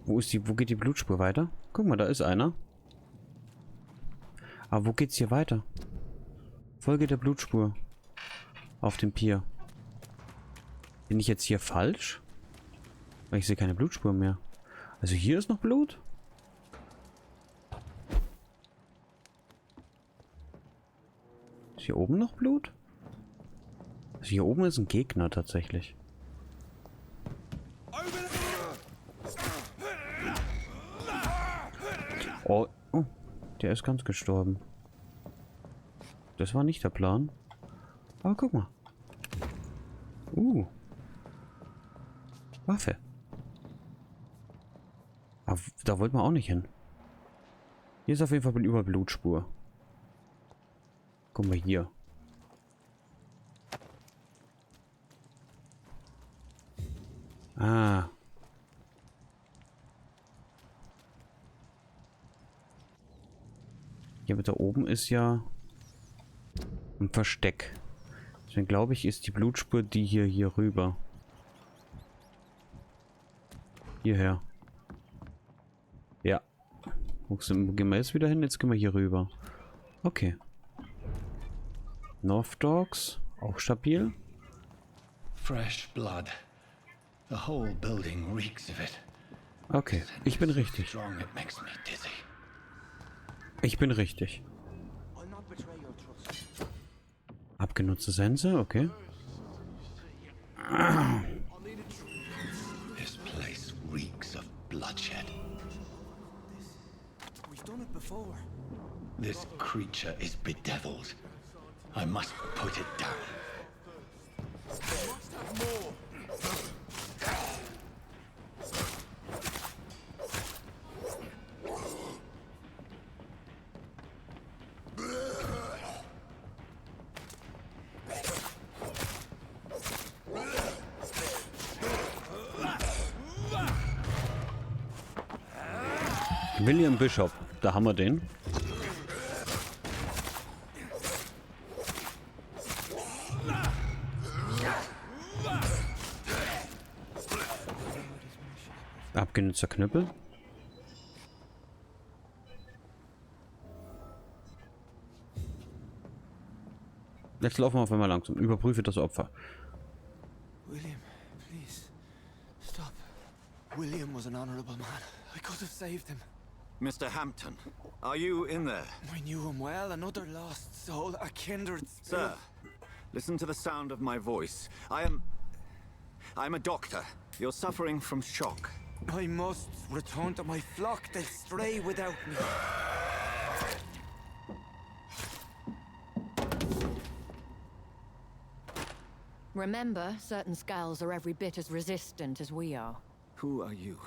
Wo geht die Blutspur weiter? Guck mal, da ist einer. Aber wo geht's hier weiter? Folge der Blutspur. Auf dem Pier. Bin ich jetzt hier falsch? Weil ich sehe keine Blutspur mehr. Also hier ist noch Blut? Ist hier oben noch Blut? Also hier oben ist ein Gegner tatsächlich. Oh, der ist ganz gestorben. Das war nicht der Plan. Aber guck mal. Waffe. Aber da wollten wir auch nicht hin. Hier ist auf jeden Fall eine Überblutspur. Guck mal hier. Ah. Hier da oben ist ja ein Versteck. Deswegen glaube ich, ist die Blutspur die hier rüber. Hierher. Ja. Wo gehen wir jetzt wieder hin? Jetzt gehen wir hier rüber. Okay. North Dogs, auch stabil. Fresh blood. The whole building reeks of it. Okay, ich bin richtig. Strong, it makes me dizzy. Ich bin richtig. Abgenutzte Sense, okay. This place reeks of bloodshed. We've done it before. This creature is bedeviled. I must put it down. William Bishop, da haben wir den. Abgenutzter Knüppel. Jetzt laufen wir auf einmal langsam. Überprüfe das Opfer. William, please, stop. William was an honorable man. I could have saved him. Mr. Hampton, are you in there? I knew him well, another lost soul, a kindred spirit. Sir, listen to the sound of my voice. I'm a doctor. You're suffering from shock. I must return to my flock. They'll stray without me. Remember, certain skulls are every bit as resistant as we are. Who are you?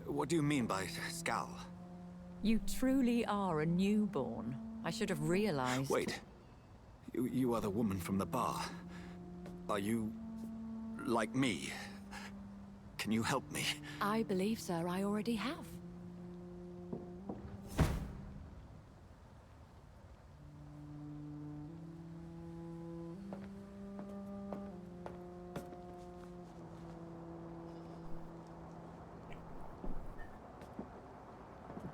What do you mean by skull? You truly are a newborn. I should have realized. Wait. You are the woman from the bar. Are you like me? Can you help me? I believe, sir, I already have.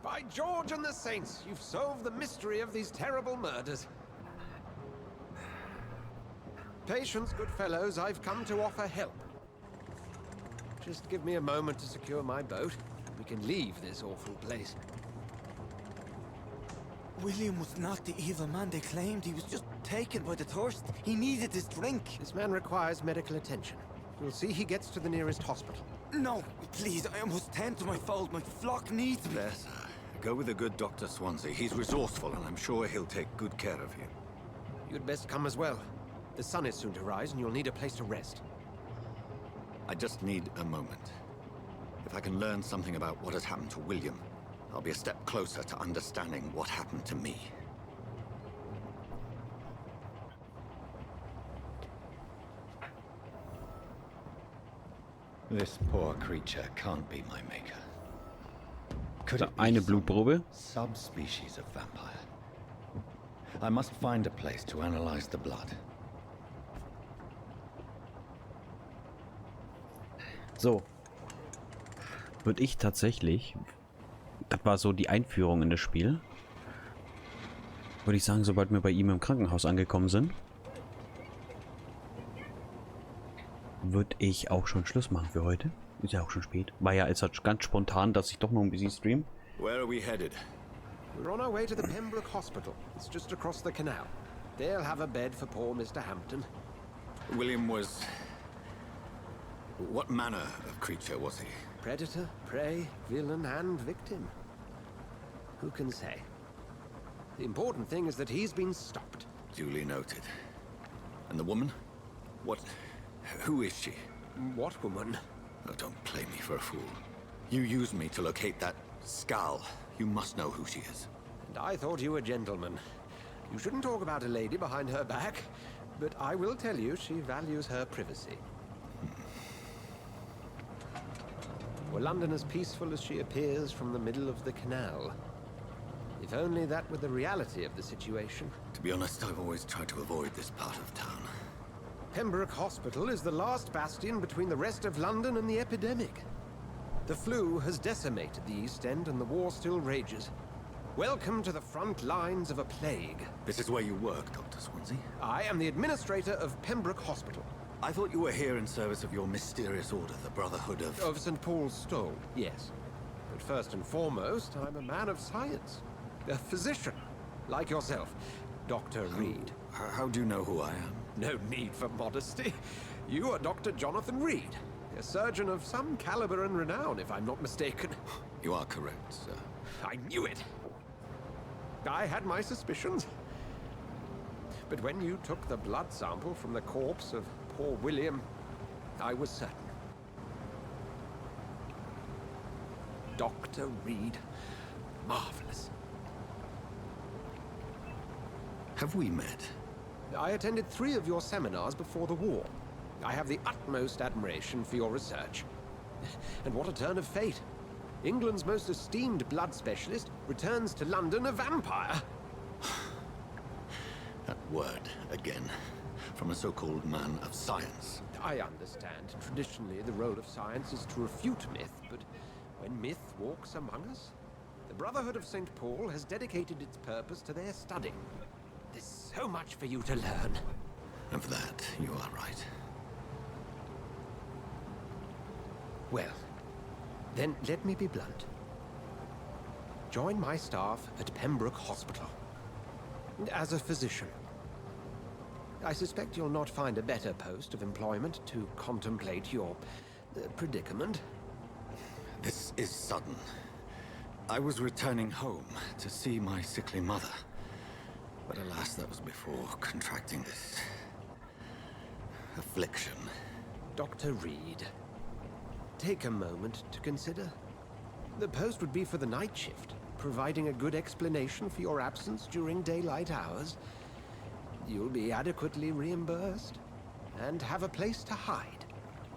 By George and the Saints, you've solved the mystery of these terrible murders. Patience, good fellows, I've come to offer help. Just give me a moment to secure my boat. We can leave this awful place. William was not the evil man they claimed. He was just taken by the thirst. He needed this drink. This man requires medical attention. You'll see he gets to the nearest hospital. No, please, I must tend to my fold. My flock needs me. There, sir. Go with the good Dr. Swansea. He's resourceful, and I'm sure he'll take good care of you. You'd best come as well. The sun is soon to rise, and you'll need a place to rest. I just need a moment. If I can learn something about what has happened to William, I'll be a step closer to understanding what happened to me. This poor creature can't be my maker. Could So, it be eine some Blutprobe. subspecies of vampire? I must find a place to analyze the blood. So. Würde ich tatsächlich, das war so die Einführung in das Spiel, würde ich sagen, sobald wir bei ihm im Krankenhaus angekommen sind, würde ich auch schon Schluss machen für heute. Ist ja auch schon spät. War ja jetzt halt ganz spontan, dass ich doch noch ein bisschen stream. Where are we headed? We're on our way to the Pembroke Hospital. It's just across the canal. They'll have a bed for poor Mr. Hampton. William was... What manner of creature was he? Predator, prey, villain, and victim. Who can say? The important thing is that he's been stopped. Duly noted. And the woman? What... Who is she? What woman? Oh, don't play me for a fool. You used me to locate that skull. You must know who she is. And I thought you a gentleman. You shouldn't talk about a lady behind her back, but I will tell you she values her privacy. Were London as peaceful as she appears from the middle of the canal? If only that were the reality of the situation. To be honest, I've always tried to avoid this part of town. Pembroke Hospital is the last bastion between the rest of London and the epidemic. The flu has decimated the East End and the war still rages. Welcome to the front lines of a plague. This is where you work, Dr. Swansea? I am the administrator of Pembroke Hospital. I thought you were here in service of your mysterious order, the Brotherhood of... Of St. Paul's Stole, yes. But first and foremost, I'm a man of science. A physician, like yourself, Dr. Reed. How do you know who I am? No need for modesty. You are Dr. Jonathan Reed, a surgeon of some caliber and renown, if I'm not mistaken. You are correct, sir. I knew it. I had my suspicions. But when you took the blood sample from the corpse of poor William, I was certain. Dr. Reed. Marvelous. Have we met? I attended 3 of your seminars before the war. I have the utmost admiration for your research. And what a turn of fate. England's most esteemed blood specialist returns to London a vampire. That word, again, from a so-called man of science. I understand. Traditionally, the role of science is to refute myth, but when myth walks among us, the Brotherhood of St. Paul has dedicated its purpose to their study. There's so much for you to learn. Of that, you are right. Well, then let me be blunt. Join my staff at Pembroke Hospital. As a physician. I suspect you'll not find a better post of employment to contemplate your predicament. This is sudden. I was returning home to see my sickly mother. But alas, that was before contracting this affliction. Dr. Reed, take a moment to consider. The post would be for the night shift, providing a good explanation for your absence during daylight hours. You'll be adequately reimbursed and have a place to hide.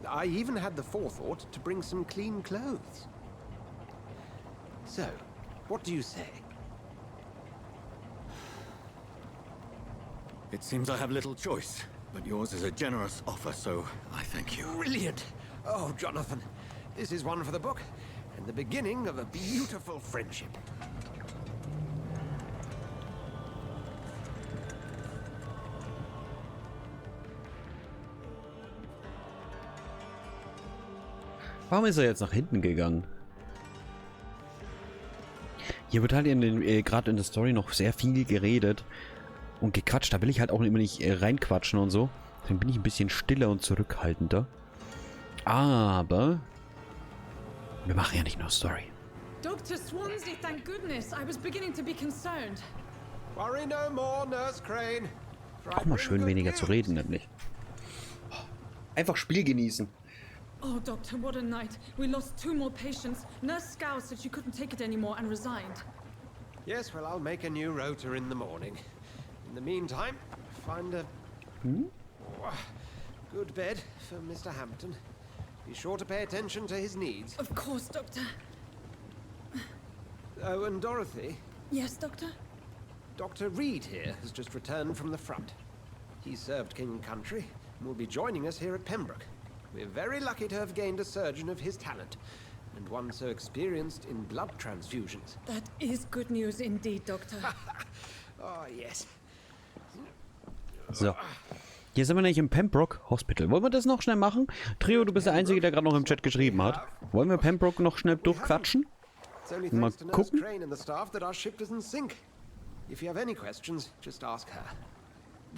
I even had the forethought to bring some clean clothes. So, what do you say? It seems I have little choice, but yours is a generous offer, so I thank you. Brilliant! Oh, Jonathan, this is one for the book, and the beginning of a beautiful friendship. Warum ist er jetzt nach hinten gegangen? Hier wird halt gerade in der Story noch sehr viel geredet und gequatscht. Da will ich halt auch immer nicht reinquatschen und so. Dann bin ich ein bisschen stiller und zurückhaltender. Aber wir machen ja nicht nur Story. Dr. Swansea, thank goodness. I was beginning to be concerned. Worry no more, Nurse Crane. Auch mal schön weniger zu reden, nämlich. Einfach Spiel genießen. Oh, Doctor, what a night. We lost 2 more patients. Nurse Scow said she couldn't take it anymore and resigned. Yes, well, I'll make a new rota in the morning. In the meantime, find a good bed for Mr. Hampton. Be sure to pay attention to his needs. Of course, Doctor. Oh, and Dorothy? Yes, Doctor? Dr. Reed here has just returned from the front. He served King and Country and will be joining us here at Pembroke. We're very lucky to have gained a surgeon of his talent, and one so experienced in blood transfusions. That is good news indeed, Doctor. Oh, yes. So. Hier sind wir nämlich im Pembroke Hospital. Wollen wir das noch schnell machen? Trio, du bist der Einzige, der gerade noch im Chat geschrieben hat. Wollen wir Pembroke noch schnell durchquatschen? Mal gucken.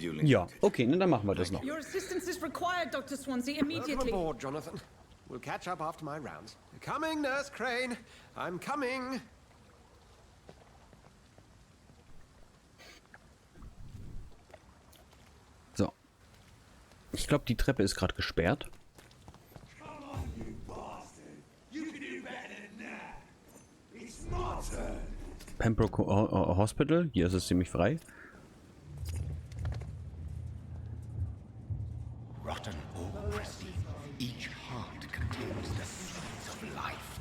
Ja, okay, dann machen wir das noch. Your assistance is required, Dr. Swansea, immediately. Welcome aboard, Jonathan. We'll catch up after my rounds. Coming, Nurse Crane. I'm coming. So. Ich glaube, die Treppe ist gerade gesperrt. Pembroke Hospital. Hier ist es ziemlich frei. Rotten or pristine, each heart contains the seeds of life.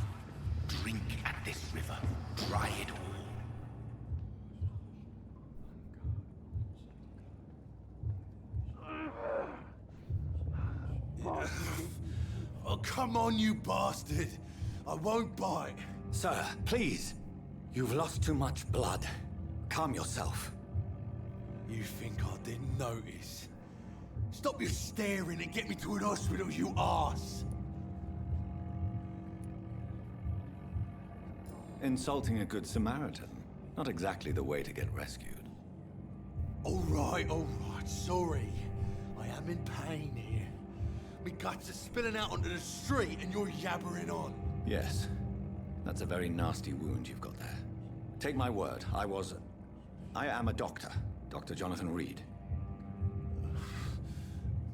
Drink at this river, try it all. Oh, come on, you bastard! I won't bite. Sir, please. You've lost too much blood. Calm yourself. You think I didn't notice? Stop your staring and get me to an hospital, you arse! Insulting a good Samaritan. Not exactly the way to get rescued. All right, sorry. I am in pain here. My guts are spilling out onto the street and you're yabbering on. Yes. That's a very nasty wound you've got there. Take my word, I am a doctor. Dr. Jonathan Reed.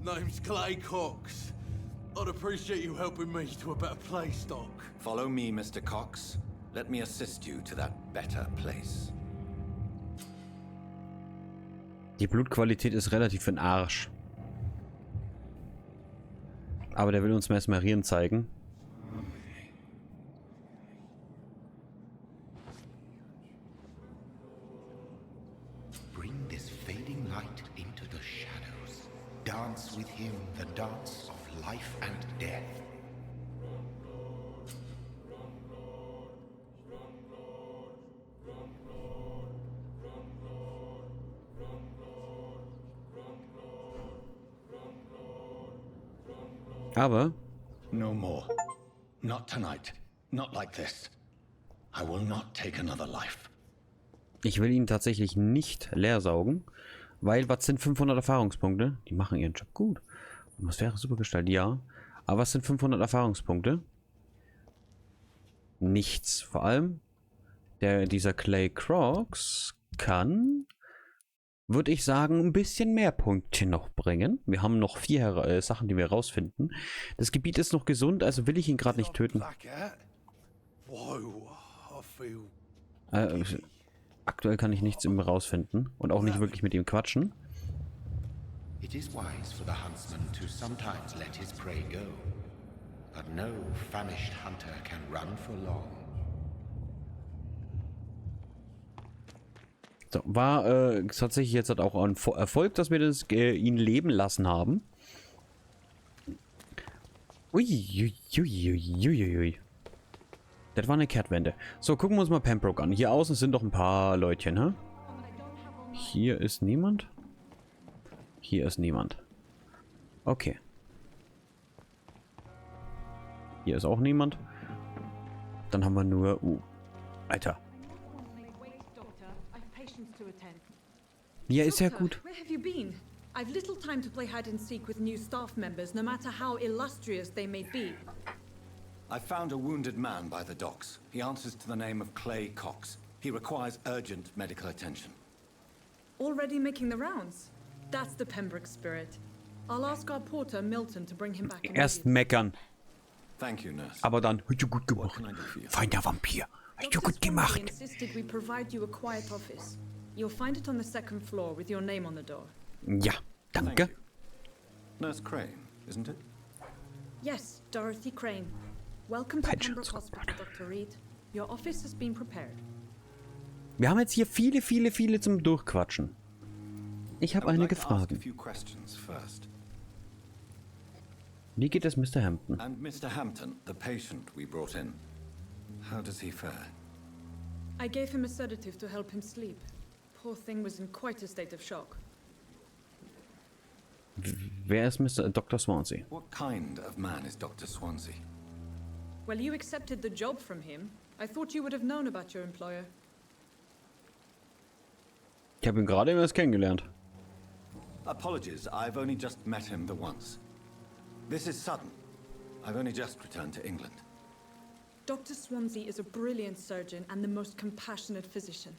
Name's Clay Cox. I'd appreciate you helping me to a better place, Doc. Follow me, Mr. Cox. Let me assist you to that better place. Die Blutqualität ist relativ für den Arsch. Aber der will uns mesmerieren zeigen. Bring this fading light into the shadows. Dance with him the dance of life and death. Aber No more. Not tonight. Not like this. I will not take another life. ich will ihn tatsächlich nicht leer saugen, weil was sind 500 Erfahrungspunkte? Die machen ihren Job gut. Atmosphäre super gestaltet, ja. Aber was sind 500 Erfahrungspunkte? Nichts. Vor allem dieser Clay Crox kann, würde ich sagen, ein bisschen mehr Punkte noch bringen. Wir haben noch 4 Sachen, die wir rausfinden. Das Gebiet ist noch gesund, also will ich ihn gerade nicht töten. Aktuell kann ich nichts im rausfinden und auch nicht wirklich mit ihm quatschen. It is wise for the huntsman to sometimes let his prey go, but no famished hunter can run for long. So, war tatsächlich jetzt auch ein Erfolg, dass wir ihn leben lassen haben. Uiuiuiuiui. Das war eine Kehrtwende. So, gucken wir uns mal Pembroke an. Hier außen sind doch ein paar Leutchen, ne? Hier ist niemand. Hier ist niemand. Okay. Hier ist auch niemand. Dann haben wir nur... Alter. Ja, ist ja gut. Where have you been? I've little time to play hide and seek with new staff members, no matter how illustrious they may be. I found a wounded man by the docks. He answers to the name of Clay Cox. He requires urgent medical attention. Already making the rounds? That's the Pembroke spirit. I'll ask our porter, Milton, to bring him back. Erst meckern. Thank you, nurse. Aber dann, hast du gut gemacht. Feiner Vampir. Hast du gut gemacht. Insisted we provide you a quiet office. You'll find it on the 2nd floor with your name on the door. Ja, danke. Nurse Crane, isn't it? Yes, Dorothy Crane. Welcome to Pembroke Hospital, Dr. Reed. Your office has been prepared. Wir haben jetzt hier viele zum Durchquatschen. Ich habe einige Fragen. Wie geht es Mr. Hampton? And Mr. Hampton, the patient we brought in. How does he fare? I gave him a sedative to help him sleep. Poor thing was in quite a state of shock. Wer ist Dr. Swansea? What kind of man is Dr. Swansea? Well, you accepted the job from him. I thought you would have known about your employer. Ich habe ihn gerade erst kennengelernt. Apologies, I've only just met him the once. This is sudden. I've only just returned to England. Dr. Swansea is a brilliant surgeon and the most compassionate physician.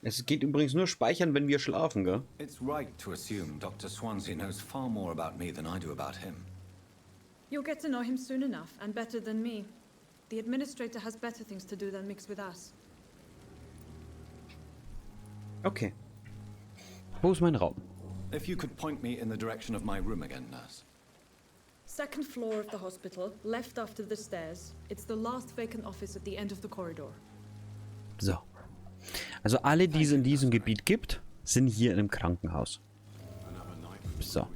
Es geht übrigens nur speichern, wenn wir schlafen, gell? It's right to assume Dr. Swansea knows far more about me than I do about him. You'll get to know him soon enough, and better than me. The administrator has better things to do than mix with us. Okay. Wo ist mein Raum? If you could point me in the direction of my room again, nurse. 2nd floor of the hospital, left after the stairs. It's the last vacant office at the end of the corridor. So. Also alle, die es in diesem Gebiet gibt, sind hier in einem Krankenhaus. So.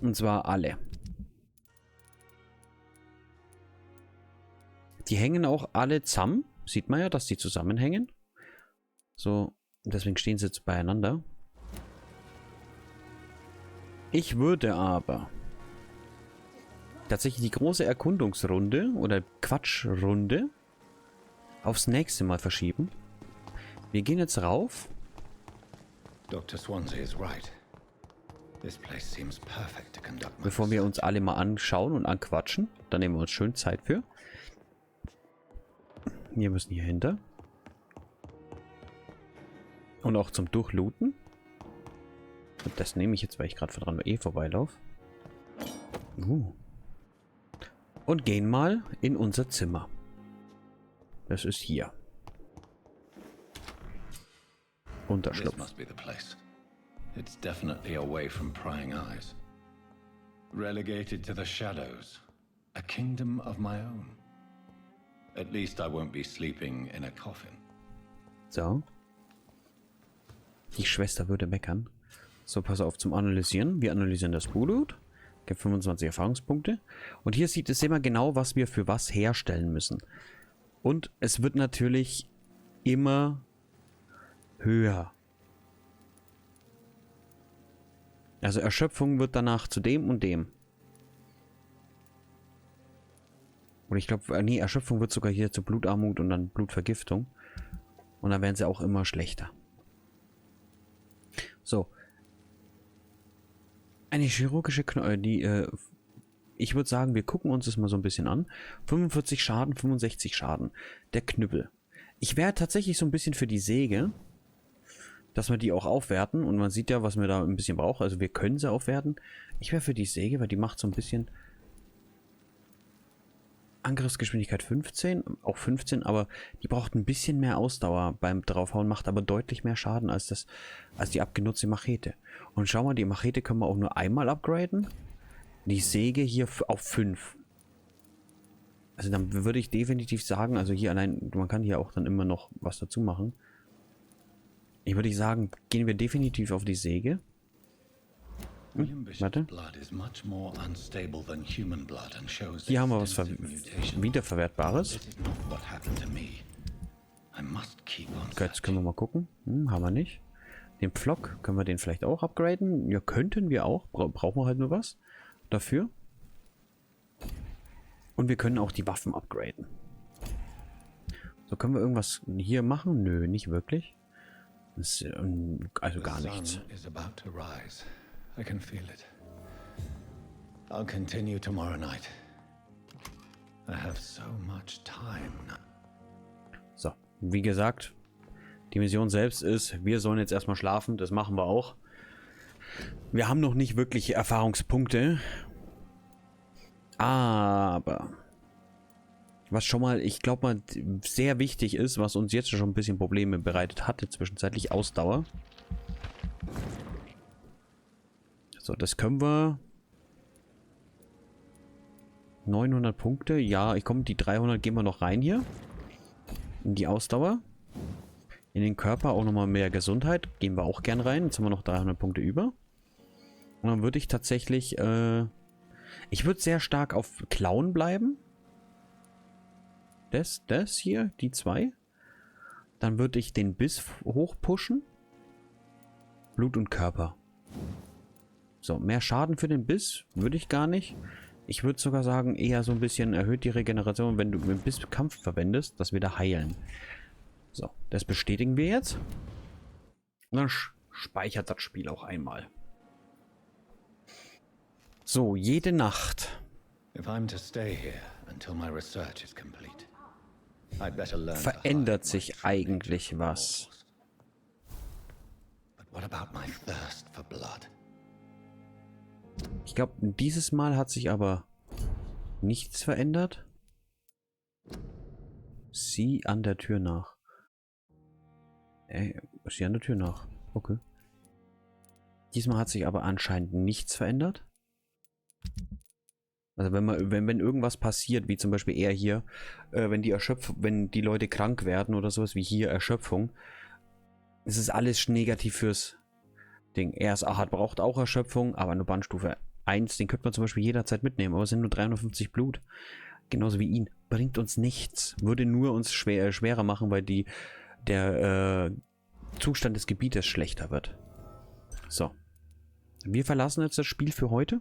Und zwar alle. Die hängen auch alle zusammen. Sieht man ja, dass die zusammenhängen. So, deswegen stehen sie jetzt beieinander. Ich würde aber tatsächlich die große Erkundungsrunde oder Quatschrunde aufs nächste Mal verschieben. Wir gehen jetzt rauf. Dr. Swansea is right. This place seems perfect to conduct my Bevor wir uns alle mal anschauen und anquatschen. Da nehmen wir uns schön Zeit für. Wir müssen hier hinter. Und auch zum Durchlooten. Und das nehme ich jetzt, weil ich gerade dran vorbeilaufe. Und gehen mal in unser Zimmer. Das ist hier. Unterschlupf. This must be the place. It's definitely away from prying eyes. Relegated to the shadows. A kingdom of my own. At least I won't be sleeping in a coffin. So. Die Schwester würde meckern. So, pass auf zum Analysieren. Wir analysieren das Blut. Gibt 25 Erfahrungspunkte. Und hier sieht es immer genau, was wir für was herstellen müssen. Und es wird natürlich immer höher. Also Erschöpfung wird danach zu dem und dem. Und ich glaube, nee, Erschöpfung wird sogar hier zu Blutarmut und dann Blutvergiftung. Und dann werden sie auch immer schlechter. So. Eine chirurgische ich würde sagen, wir gucken uns das mal so ein bisschen an. 45 Schaden, 65 Schaden. Der Knüppel. Ich wäre tatsächlich so ein bisschen für die Säge, dass wir die auch aufwerten. Und man sieht ja, was wir da ein bisschen brauchen. Also wir können sie aufwerten. Ich wäre für die Säge, weil die macht so ein bisschen Angriffsgeschwindigkeit 15, auch 15, aber die braucht ein bisschen mehr Ausdauer beim Draufhauen, macht aber deutlich mehr Schaden als die abgenutzte Machete. Und schau mal, die Machete können wir auch nur einmal upgraden. Die Säge hier auf 5. Also dann würde ich definitiv sagen, also hier allein, man kann hier auch dann immer noch was dazu machen. Ich würde sagen, gehen wir definitiv auf die Säge. Warte. Hier haben wir was Wiederverwertbares. Jetzt können wir mal gucken. Haben wir nicht. Den Pflock, können wir den vielleicht auch upgraden? Ja, könnten wir auch. Brauchen wir halt nur was dafür. Und wir können auch die Waffen upgraden. So, können wir irgendwas hier machen? Nö, nicht wirklich. Das ist, also gar nichts. I can feel it. I'll continue tomorrow night. I have so much time now. So, wie gesagt, die Mission selbst ist, wir sollen jetzt erstmal schlafen, das machen wir auch. Wir haben noch nicht wirklich Erfahrungspunkte. Aber was schon mal, ich glaube mal, sehr wichtig ist, was uns jetzt schon ein bisschen Probleme bereitet hatte, zwischenzeitlich Ausdauer. So, das können wir. 900 Punkte. Ja, ich komme, die 300 gehen wir noch rein hier. In die Ausdauer. In den Körper auch nochmal mehr Gesundheit. Gehen wir auch gern rein. Jetzt haben wir noch 300 Punkte über. Und dann würde ich tatsächlich, ich würde sehr stark auf Klauen bleiben. Das hier, die 2. Dann würde ich den Biss hochpushen. Blut und Körper. So, mehr Schaden für den Biss würde ich gar nicht. Ich würde sogar sagen, eher so ein bisschen erhöht die Regeneration, wenn du den Bisskampf verwendest, dass wir da heilen. So, das bestätigen wir jetzt. Und dann speichert das Spiel auch einmal. So, jede Nacht. Verändert sich eigentlich was? Ich glaube, dieses Mal hat sich aber nichts verändert. Sieh an der Tür nach. Sieh an der Tür nach. Okay. Diesmal hat sich aber anscheinend nichts verändert. Also wenn irgendwas passiert, wie zum Beispiel eher hier, wenn die Leute krank werden oder sowas wie hier Erschöpfung, es ist alles negativ fürs Ding. Braucht auch Erschöpfung, aber nur Bandstufe 1. Den könnte man zum Beispiel jederzeit mitnehmen, aber es sind nur 350 Blut. Genauso wie ihn. bringt uns nichts. Würde nur uns schwerer machen, weil der Zustand des Gebietes schlechter wird. So. Wir verlassen jetzt das Spiel für heute.